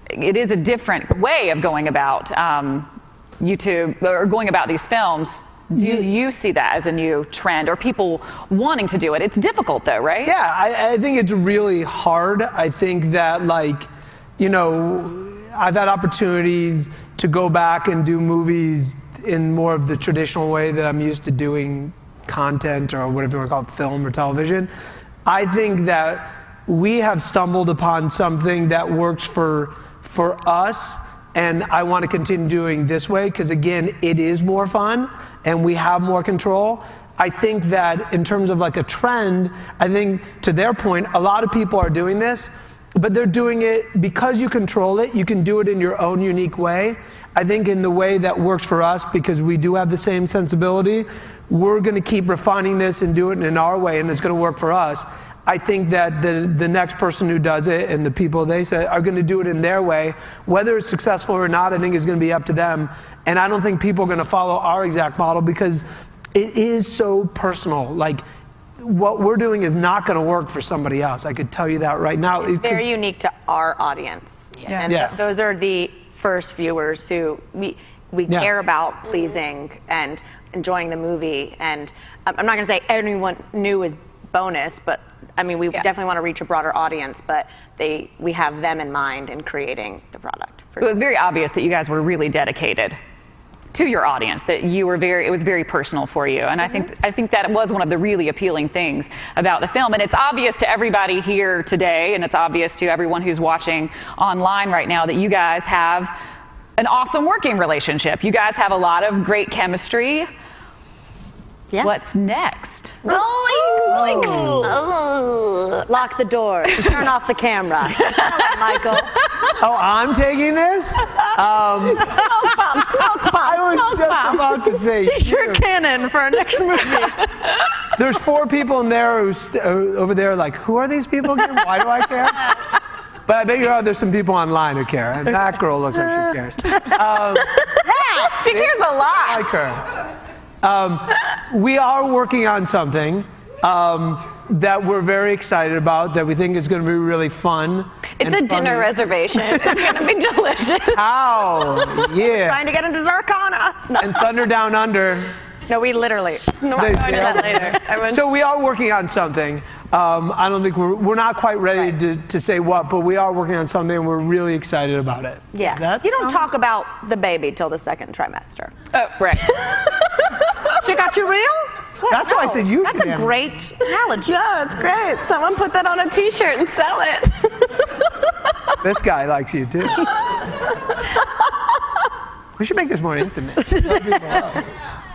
S1: it is a different way of going about YouTube or going about these films. Do you see that as a new trend or people wanting to do it? It's difficult though, right?
S6: Yeah, I think it's really hard. I think that, like, you know, I've had opportunities to go back and do movies in more of the traditional way that I'm used to doing content, or whatever you want to call it, film or television. I think that we have stumbled upon something that works for us, and I want to continue doing this way because, again, it is more fun and we have more control. I think that in terms of like a trend, I think to their point, a lot of people are doing this, but they're doing it because you control it. You can do it in your own unique way. I think in the way that works for us, because we do have the same sensibility, we're going to keep refining this and do it in our way, and it's going to work for us. I think that the next person who does it and the people they say are going to do it in their way. Whether it's successful or not, I think is going to be up to them. And I don't think people are going to follow our exact model because it is so personal. Like, what we're doing is not going to work for somebody else. I could tell you that right now.
S2: It's very unique to our audience.
S1: Yeah.
S2: And those are the first viewers who we care about pleasing and enjoying the movie. And I'm not going to say anyone new is bonus, but I mean, we definitely want to reach a broader audience, but we have them in mind in creating the product.
S1: It was very obvious that you guys were really dedicated to your audience, that you were it was very personal for you. And I think that was one of the really appealing things about the film. And it's obvious to everybody here today, and it's obvious to everyone who's watching online right now, that you guys have an awesome working relationship. You guys have a lot of great chemistry.
S2: Yeah.
S1: What's next?
S2: Lock the door. Turn off the camera. Michael.
S6: Oh, I'm taking this? I was just about to say.
S2: T-shirt cannon for our next movie.
S6: There's 4 people in there over there like, who are these people again? Why do I care? But I bet you there's some people online who care. And that girl looks like she cares.
S1: She cares a lot.
S6: I like her. We are working on something that we're very excited about, that we think is going to be really fun.
S5: It's a dinner reservation. It's going to be delicious.
S6: How? Yeah.
S2: Trying to get into Zarkana. No.
S6: And Thunder Down Under.
S2: No, we literally. No, I'll go into that later.
S6: So we are working on something. I don't think we're not quite ready to say what, but we are working on something and we're really excited about it.
S2: Yeah. You don't talk about the baby till the 2nd trimester.
S1: Oh, right.
S2: She got you real?
S6: That's why I said you should.
S2: That's a great analogy.
S5: Yeah, it's great. Someone put that on a T-shirt and sell it.
S6: This guy likes you too. We should make this more intimate.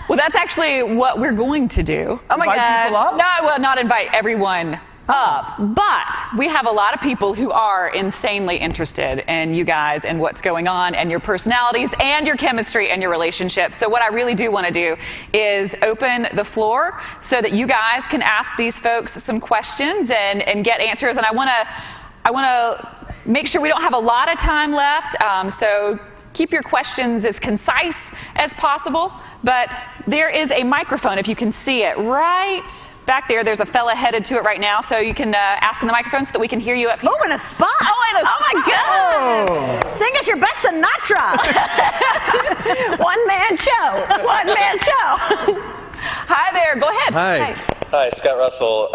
S1: Well, that's actually what we're going to do.
S5: Oh my
S6: God. Invite people up?
S1: No, well, not invite everyone up, but we have a lot of people who are insanely interested in you guys and what's going on and your personalities and your chemistry and your relationships. So what I really do want to do is open the floor so that you guys can ask these folks some questions and get answers. And I want to make sure we don't have a lot of time left, so keep your questions as concise as possible. But there is a microphone, if you can see it, right back there. There's a fella headed to it right now, so you can ask in the microphone so that we can hear you up here.
S2: Oh, in a spot. Oh my God.
S6: Oh.
S2: Sing us your best Sinatra.
S5: One-man show. One-man show.
S1: Hi there. Go ahead.
S10: Hi, Scott Russell.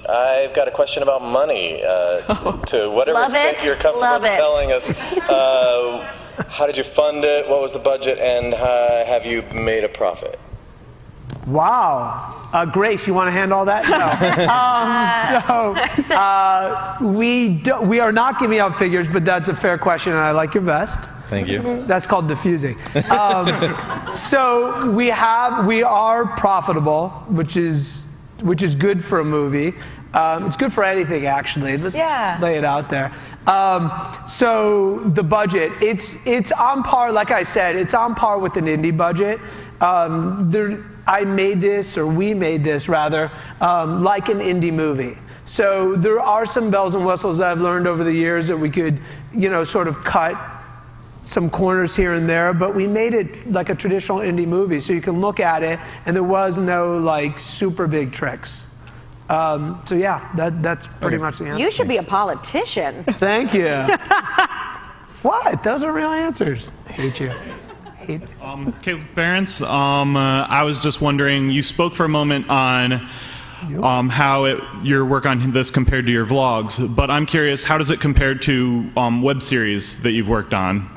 S10: I've got a question about money. To whatever extent you're comfortable telling us, how did you fund it? What was the budget? And have you made a profit?
S6: Wow. Grace, you want to handle all that? No. We are not giving out figures, but that's a fair question, and I like your vest.
S10: Thank you.
S6: That's called diffusing. So we are profitable, which is good for a movie. It's good for anything, actually. Let's lay it out there. So the budget, it's on par. Like I said, it's on par with an indie budget. We made this rather, like an indie movie. So there are some bells and whistles that I've learned over the years that we could, sort of cut some corners here and there, but we made it like a traditional indie movie, so you can look at it, and there was no super big tricks. So yeah, that's pretty much the answer.
S2: You should be a politician.
S6: Thank you. What? Those are real answers. I hate you.
S11: Caleb Barons, I was just wondering, you spoke for a moment on how your work on this compared to your vlogs, but I'm curious, how does it compare to web series that you've worked on?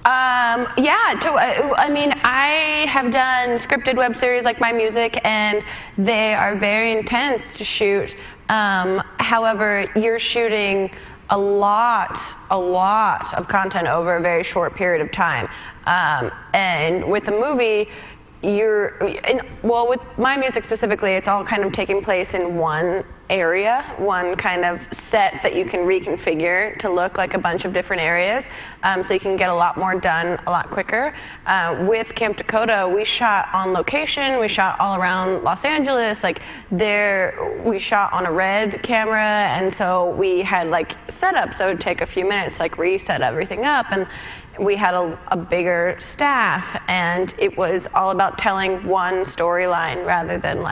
S5: I mean, I have done scripted web series like My Music, and they are very intense to shoot. However, you're shooting a lot of content over a very short period of time. And with a movie, with My Music specifically, it's all kind of taking place in one area, one kind of set that you can reconfigure to look like a bunch of different areas, so you can get a lot more done a lot quicker. With Camp Takota, we shot on location, we shot all around Los Angeles, we shot on a Red camera, and so we had setups that would take a few minutes, reset everything up, and we had a bigger staff, and it was all about telling one storyline rather than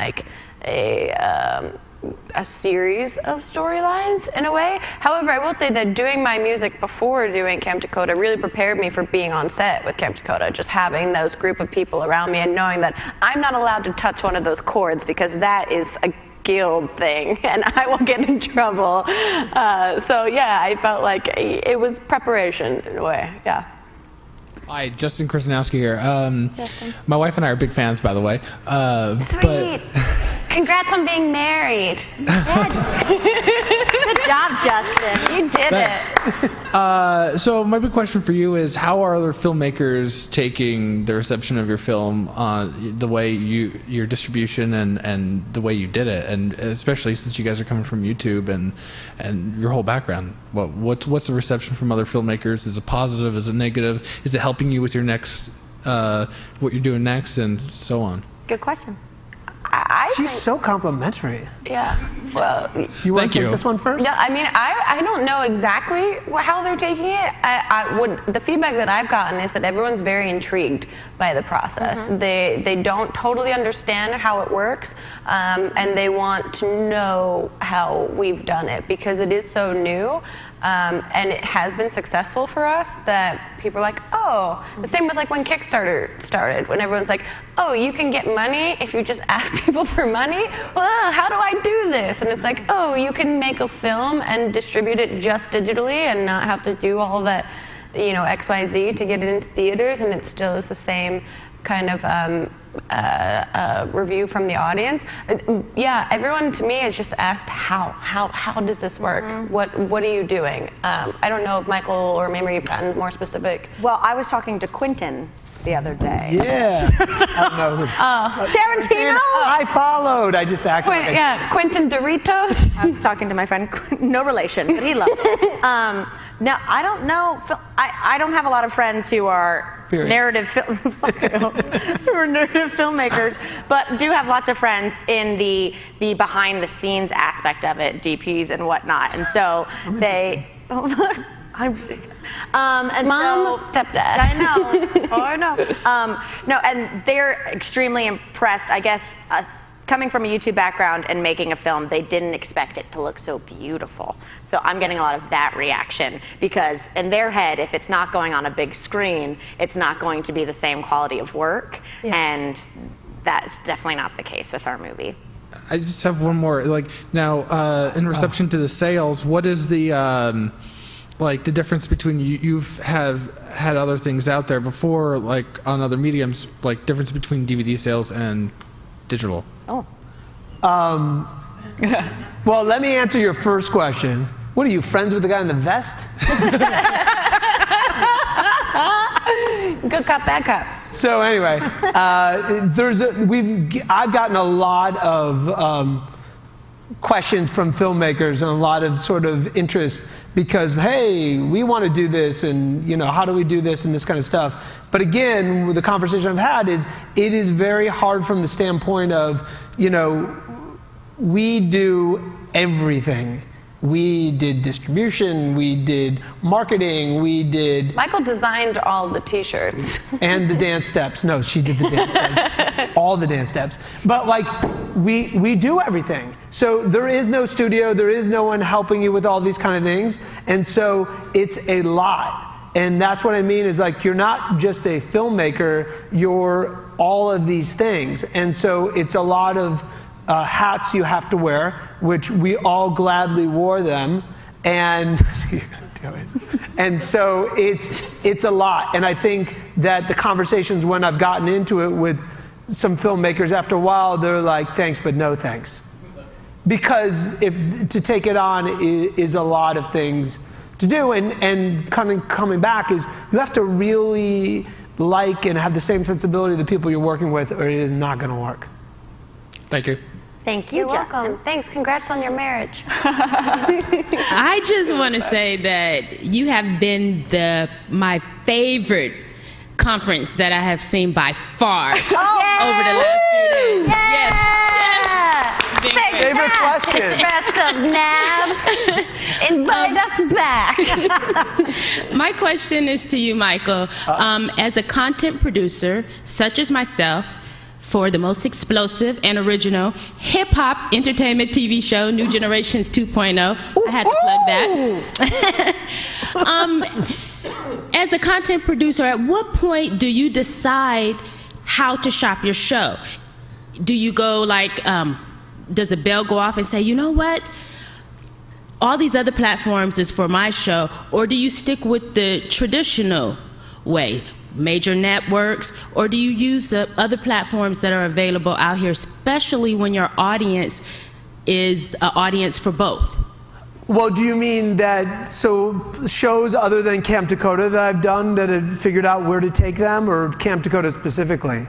S5: a series of storylines in a way. However, I will say that doing My Music before doing Camp Takota really prepared me for being on set with Camp Takota, just having those group of people around me and knowing that I'm not allowed to touch one of those chords because that is a guild thing and I will get in trouble. So yeah, I felt like it was preparation in a way, yeah.
S12: Hi, Justin Krasinowski here.
S2: Justin.
S12: My wife and I are big fans, by the way.
S2: Sweet. Congrats on being married. Good job, Justin. You did it.
S12: So my big question for you is, how are other filmmakers taking the reception of your film, the way your distribution and the way you did it, and especially since you guys are coming from YouTube and your whole background? What's the reception from other filmmakers? Is it positive? Is it negative? Is it helping you with your next, what you're doing next, and so on?
S2: Good question.
S6: She's so complimentary.
S1: Yeah. Well,
S6: you want to take this one first?
S1: No, I mean, I don't know exactly how they're taking it. The feedback that I've gotten is that everyone's very intrigued by the process. They don't totally understand how it works, and they want to know how we've done it because it is so new. And it has been successful for us that people are like, oh, the same with like when Kickstarter started, when everyone's like, oh, you can get money if you just ask people for money? Well, how do I do this? And it's like, oh, you can make a film and distribute it just digitally and not have to do all that, you know, XYZ to get it into theaters, and it still is the same kind of review from the audience. Yeah, everyone to me has just asked how does this work? What are you doing? I don't know if Michael or Mamrie have gotten more specific.
S2: Well, I was talking to Quentin the other day.
S6: Yeah. I don't know.
S2: Tarantino?
S6: I followed. I just acted like
S1: yeah, Quentin Doritos.
S2: I was talking to my friend, no relation, but he loved it. Now, I don't know. I don't have a lot of friends who are narrative filmmakers, but do have lots of friends in the behind the scenes aspect of it, DPs and whatnot, and so they. And
S1: Mom, stepdad.
S2: I know. Oh, I know. No, and they're extremely impressed. I guess coming from a YouTube background and making a film, they didn't expect it to look so beautiful. So I'm getting a lot of that reaction because in their head, if it's not going on a big screen, it's not going to be the same quality of work, and that's definitely not the case with our movie.
S12: I just have one more. Like now, in reception to the sales, what is the like the difference between you've had other things out there before, like on other mediums, like difference between DVD sales and digital?
S2: Oh.
S6: Well, let me answer your first question. What are you, friends with the guy in the vest?
S1: Good cop, bad cop.
S6: So anyway, I've gotten a lot of questions from filmmakers and a lot of sort of interest because, hey, we want to do this, and you know, how do we do this and this kind of stuff. But again, the conversation I've had is it is very hard from the standpoint of, you know, we do everything. We did distribution, we did marketing, we did...
S1: Michael designed all the t-shirts.
S6: And the dance steps. No, she did the dance steps. All the dance steps. But like, we do everything. So there is no studio, there is no one helping you with all these kind of things. And so it's a lot. And that's what I mean is like, you're not just a filmmaker, you're all of these things. And so it's a lot of hats you have to wear, which we all gladly wore them, and and so it's a lot. And I think that the conversations when I've gotten into it with some filmmakers, after a while they're like, thanks but no thanks, because to take it on is a lot of things to do, and coming back is you have to really like and have the same sensibility of the people you're working with, or it is not going to work.
S12: Thank you.
S2: Thank you,
S1: You're welcome. Thanks. Congrats on your marriage.
S13: I just want to say that you have been my favorite conference that I have seen by far over the last few days. Yes.
S6: Favorite question.
S2: Best of NAB. Invite us back.
S13: My question is to you, Michael. As a content producer, such as myself, for the most explosive and original hip-hop entertainment TV show, New Generations 2.0. I had to plug that. As a content producer, at what point do you decide how to shop your show? Do you go like, does a bell go off and say, you know what? All these other platforms is for my show, or do you stick with the traditional way? major networks, or do you use the other platforms that are available out here, especially when your audience is an audience for both?
S6: Well, do you mean that, so shows other than Camp Takota that I've done that have figured out where to take them, or Camp Takota specifically?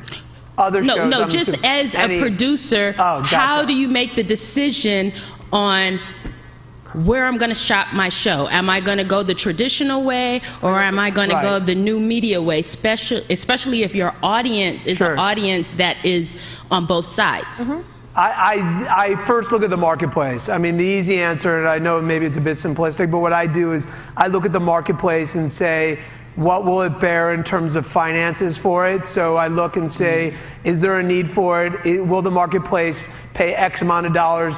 S6: Other shows?
S13: No, just as a producer, how do you make the decision on where I'm going to shop my show? Am I going to go the traditional way, or am I going to go the new media way, especially if your audience is an audience that is on both sides?
S6: I first look at the marketplace. I mean, the easy answer, and I know maybe it's a bit simplistic, but what I do is I look at the marketplace and say, what will it bear in terms of finances for it? So I look and say, is there a need for it? Will the marketplace pay X amount of dollars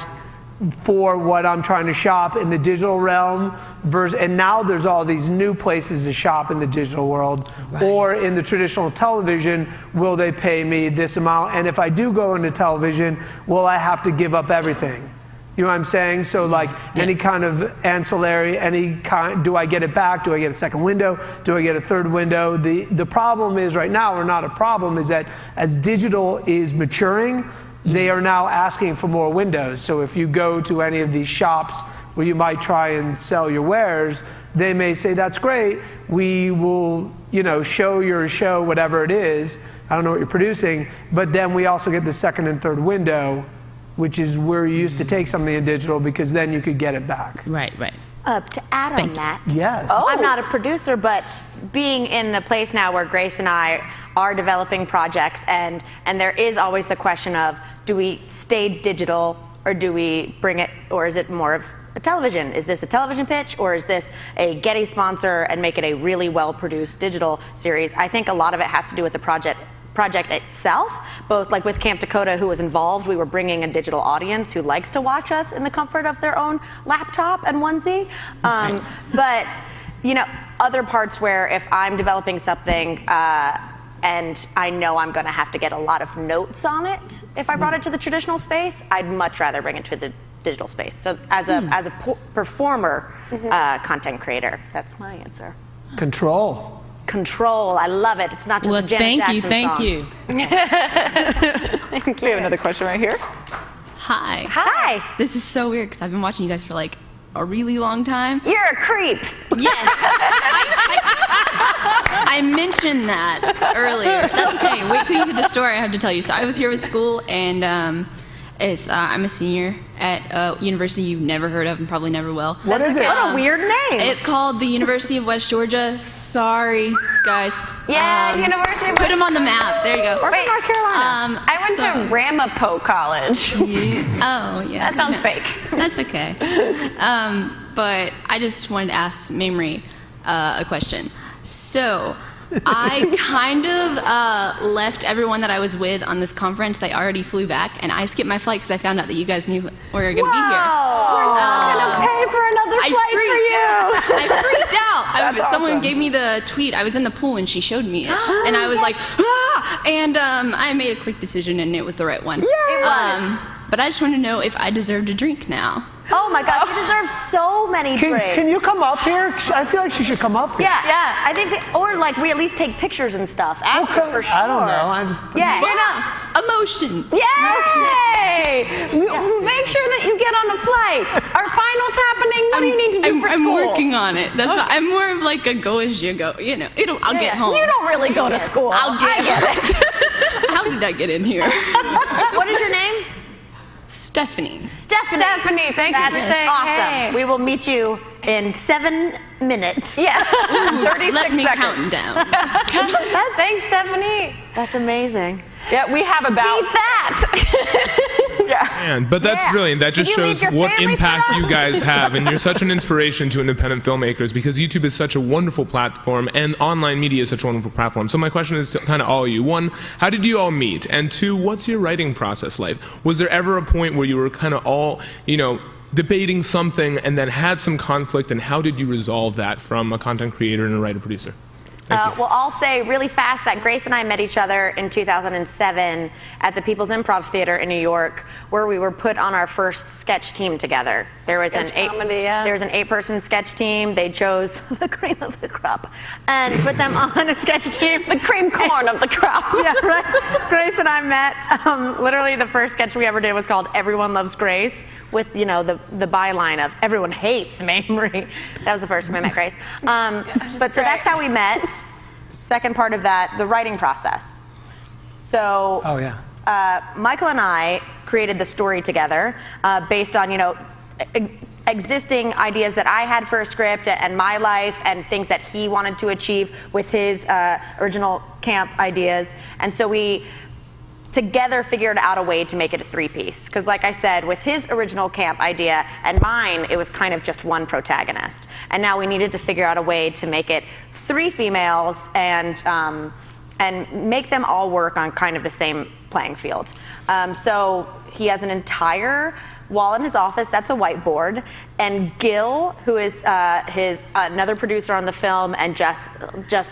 S6: for what I'm trying to shop in the digital realm? And now there's all these new places to shop in the digital world. Or in the traditional television, will they pay me this amount? And if I do go into television, will I have to give up everything? You know what I'm saying? So like any kind of ancillary, do I get it back? Do I get a second window? Do I get a third window? The problem is right now, or not a problem, is that as digital is maturing, they are now asking for more windows. So if you go to any of these shops where you might try and sell your wares, they may say, that's great, we will, you know, show your show, whatever it is, I don't know what you're producing, but then we also get the second and third window, which is where you used to take something in digital, because then you could get it back.
S13: Right.
S2: To add on that, I'm not a producer, but being in the place now where Grace and I are developing projects, and there is always the question of, do we stay digital, or do we bring it, or is it more of a television? Is this a television pitch, or is this a Getty sponsor and make it a really well-produced digital series? I think a lot of it has to do with the project itself, both like with Camp Takota, who was involved, we were bringing a digital audience who likes to watch us in the comfort of their own laptop and onesie. But, you know, other parts where if I'm developing something and I know I'm going to have to get a lot of notes on it, if I brought it to the traditional space, I'd much rather bring it to the digital space. So as a performer, content creator, that's my answer.
S6: Control.
S2: I love it. It's not just a Janet Jackson
S13: thank
S2: song.
S13: you.
S1: Thank you. We have another question right here.
S14: Hi. This is so weird because I've been watching you guys for like a really long time.
S2: You're a creep.
S14: Yes. I mentioned that earlier. That's okay. Wait till you hear the story I have to tell you. So I was here with school, and I'm a senior at a university you've never heard of and probably never will.
S2: What is it? What a weird name.
S14: It's called the University of West Georgia. Sorry, guys.
S1: Yeah, University of West.
S14: Put them on the map. There you go.
S1: Wait, North Carolina. I went to Ramapo College.
S14: Oh, yeah.
S1: That sounds fake.
S14: That's okay. But I just wanted to ask Mamrie a question. So I kind of left everyone that I was with on this conference. They already flew back, and I skipped my flight because I found out that you guys knew we were going to be here.
S2: We're not going to pay for another flight for you.
S14: I freaked out. Someone gave me the tweet. I was in the pool, and she showed me it. And I was like, ah! And I made a quick decision, and it was the right one. But I just want to know if I deserved a drink now.
S2: Oh my gosh, you deserve so many drinks.
S6: Can you come up here? I feel like she should come up here.
S2: Yeah. I think, or like we at least take pictures and stuff. For sure.
S6: I don't know.
S14: Emotion.
S1: Yay! Make sure that you get on a flight. Are finals happening? What do you need to do for school?
S14: I'm working on it. That's not, I'm more of like a go as you go. You know, I'll get home.
S1: You don't really go to school.
S14: I get it. How did I get in here?
S2: What is your name?
S14: Stephanie.
S1: Stephanie, thank you for saying
S2: awesome.
S1: Hey.
S2: We will meet you in 7 minutes.
S1: Yeah. 36
S14: Let me
S1: seconds.
S14: count down.
S1: Thanks, Stephanie.
S2: That's amazing.
S1: Yeah, we have about...
S2: Beat that!
S15: Man, but that's brilliant. That just shows what impact you guys have, and you're such an inspiration to independent filmmakers, because YouTube is such a wonderful platform, and online media is such a wonderful platform. So my question is to kind of all of you. One, how did you all meet? And two, what's your writing process like? Was there ever a point where you were kind of all, you know, debating something and then had some conflict, and how did you resolve that from a content creator and a writer-producer?
S2: Well, I'll say really fast that Grace and I met each other in 2007 at the People's Improv Theater in New York, where we were put on our first sketch team together. There was an 8-person sketch team. They chose the cream of the crop and put them on a sketch team. The cream corn of the crop. Yeah, right. Grace and I met. Literally, the first sketch we ever did was called "Everyone Loves Grace," with, you know, the byline of "Everyone hates Mamrie." That was the first time I met Grace. But so that's how we met. Second part of that, the writing process. So Michael and I created the story together based on, you know, existing ideas that I had for a script and my life and things that he wanted to achieve with his original camp ideas. And so we together figured out a way to make it a 3-piece. Because like I said, with his original camp idea and mine, it was kind of just one protagonist. And now we needed to figure out a way to make it 3 females and make them all work on kind of the same playing field. So he has an entire wall in his office that's a whiteboard, and Gil, who is another producer on the film and just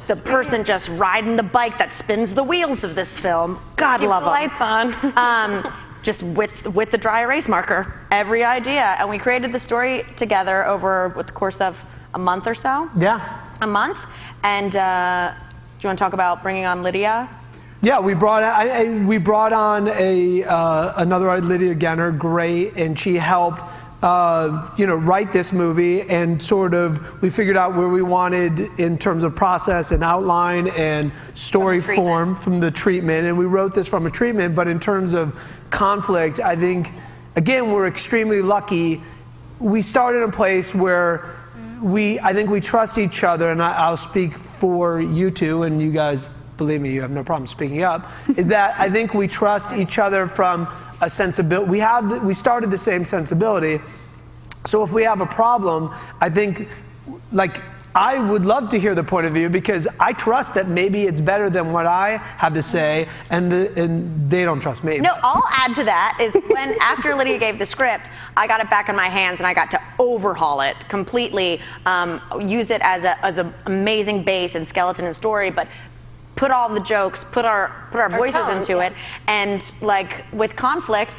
S2: the person just riding the bike that spins the wheels of this film. God love him. Lights on. Just with the dry erase marker, every idea, and we created the story together over the course of a month or so. Yeah. A month. And do you want to talk about bringing on Lydia?
S6: Yeah, we brought on another Lydia Genner, great, and she helped you know, write this movie, and sort of we figured out where we wanted in terms of process and outline and story form from the treatment, and we wrote this from a treatment. But in terms of conflict, I think again we're extremely lucky. We started in a place where I think we trust each other, and I'll speak for you two, and you guys, believe me, you have no problem speaking up, is that I think we trust each other from a sensibility. We started the same sensibility. So if we have a problem, I think, like, I would love to hear the point of view, because I trust that maybe it's better than what I have to say, and they don't trust me.
S2: No, I'll add to that is when, after Lydia gave the script, I got it back in my hands and I got to overhaul it completely, use it as an amazing base and skeleton and story, but put all the jokes, put our voices into it, and like with conflict,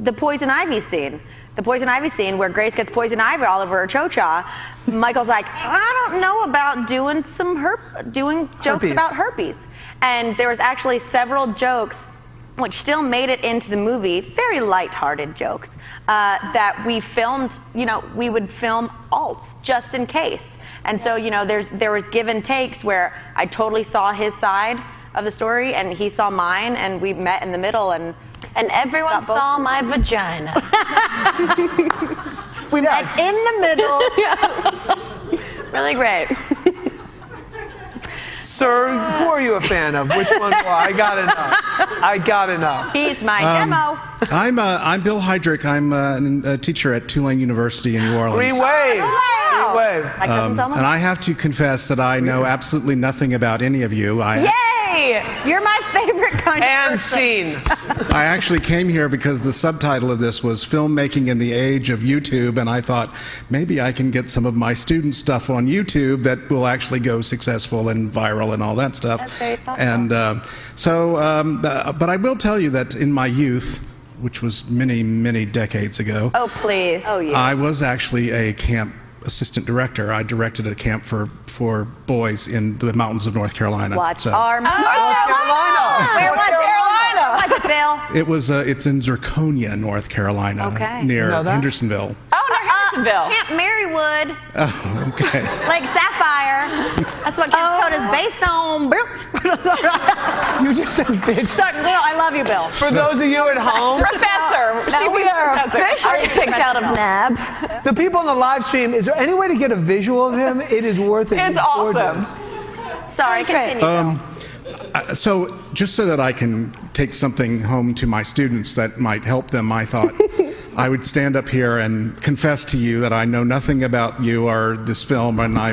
S2: the poison ivy scene. The poison ivy scene where Grace gets poison ivy all over her cho-cha, Michael's like, I don't know about doing jokes about herpes. And there was actually several jokes which still made it into the movie, very lighthearted jokes, that we filmed, you know, we would film alts just in case. And so, you know, there was give and takes where I totally saw his side of the story and he saw mine, and we met in the middle, and everyone saw my vagina. We met in the middle. Really great.
S6: Sir, who are you a fan of? Which one? I gotta know. I gotta know.
S2: He's my demo.
S16: I'm Bill Heydrich. I'm a teacher at Tulane University in New Orleans.
S6: We wave. We wave.
S16: And I have to confess that I know absolutely nothing about any of you.
S2: Yay! You're my favorite kind of person.
S6: Scene.
S16: I actually came here because the subtitle of this was Filmmaking in the Age of YouTube, and I thought maybe I can get some of my student stuff on YouTube that will actually go successful and viral and all that stuff.
S2: That's very thoughtful.
S16: And but I will tell you that in my youth, which was many, many decades ago.
S2: Oh, please. Oh, yeah.
S16: I was actually a camp assistant director. I directed a camp for boys in the mountains of North Carolina.
S2: North
S6: Carolina.
S2: Where was Carolina? Was it, Bill?
S16: It was. It's in Zirconia, North Carolina, near Hendersonville.
S2: Oh, near Hendersonville. Camp Marywood.
S16: Oh, okay.
S2: Lake Sapphire. That's what Camp Takota's based on.
S6: You just said bitch.
S2: I love you, Bill.
S6: For those of you at home.
S1: Professor.
S2: We are kicked out of NAB.
S6: The people on the live stream, is there any way to get a visual of him? It is worth it.
S1: It's awesome.
S2: Sorry, continue.
S16: So, just so that I can take something home to my students that might help them, I thought I would stand up here and confess to you that I know nothing about you or this film, and I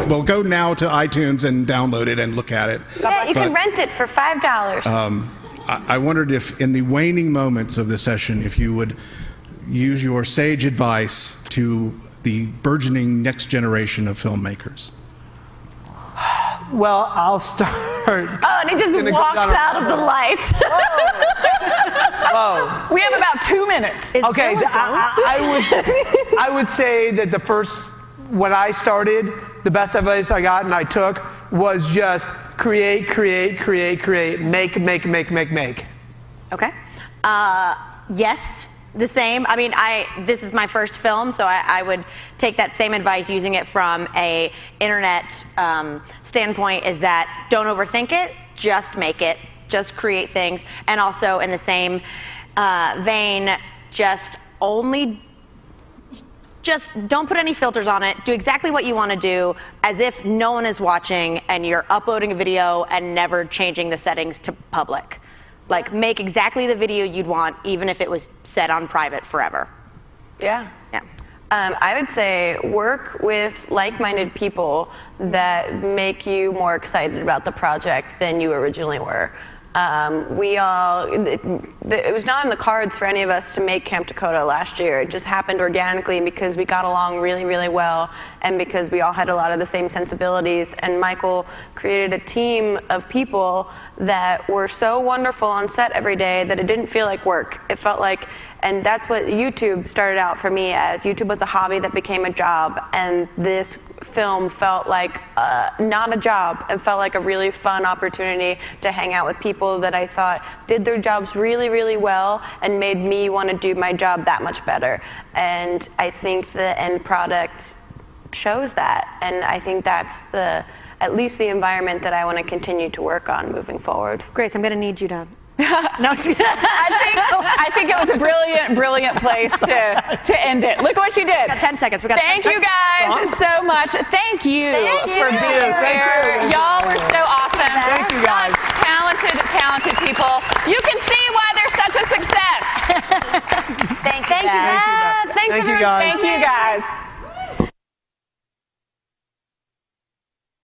S16: will go now to iTunes and download it and look at it.
S2: Yeah, you can rent it for $5.
S16: I wondered if, in the waning moments of the session, if you would use your sage advice to the burgeoning next generation of filmmakers.
S6: Well, I'll start.
S2: Oh, and he just walks out of the lights.
S6: Whoa.
S1: We have about 2 minutes.
S6: Okay, I would say that when I started, the best advice I got and I took was just create, make.
S2: Okay. Yes, the same. I mean, this is my first film, so I would take that same advice using it from a internet standpoint, is that don't overthink it, just make it, just create things. And also in the same vein, just don't put any filters on it. Do exactly what you want to do as if no one is watching and you're uploading a video and never changing the settings to public. Like, make exactly the video you'd want, even if it was set on private forever.
S17: Yeah.
S2: Yeah.
S17: I would say work with like-minded people that make you more excited about the project than you originally were. It was not in the cards for any of us to make Camp Takota last year. It just happened organically because we got along really, really well, and because we all had a lot of the same sensibilities. And Michael created a team of people that were so wonderful on set every day that it didn't feel like work. It felt like, and that's what YouTube started out for me as. YouTube was a hobby that became a job, and this film felt like not a job. It felt like a really fun opportunity to hang out with people that I thought did their jobs really, really well and made me want to do my job that much better. And I think the end product shows that, and I think that's at least the environment that I want to continue to work on moving forward.
S2: Grace, I'm going to need you to...
S1: No, I think it was a brilliant place to end it. Look what she did.
S2: We got 10 seconds.
S1: Thank you guys so much. Thank you for being here. Y'all were so awesome.
S6: Thank you guys.
S1: Talented people. You can see why they're such a success.
S2: Thank you, Beth.
S1: Thanks, everyone. Thank you guys.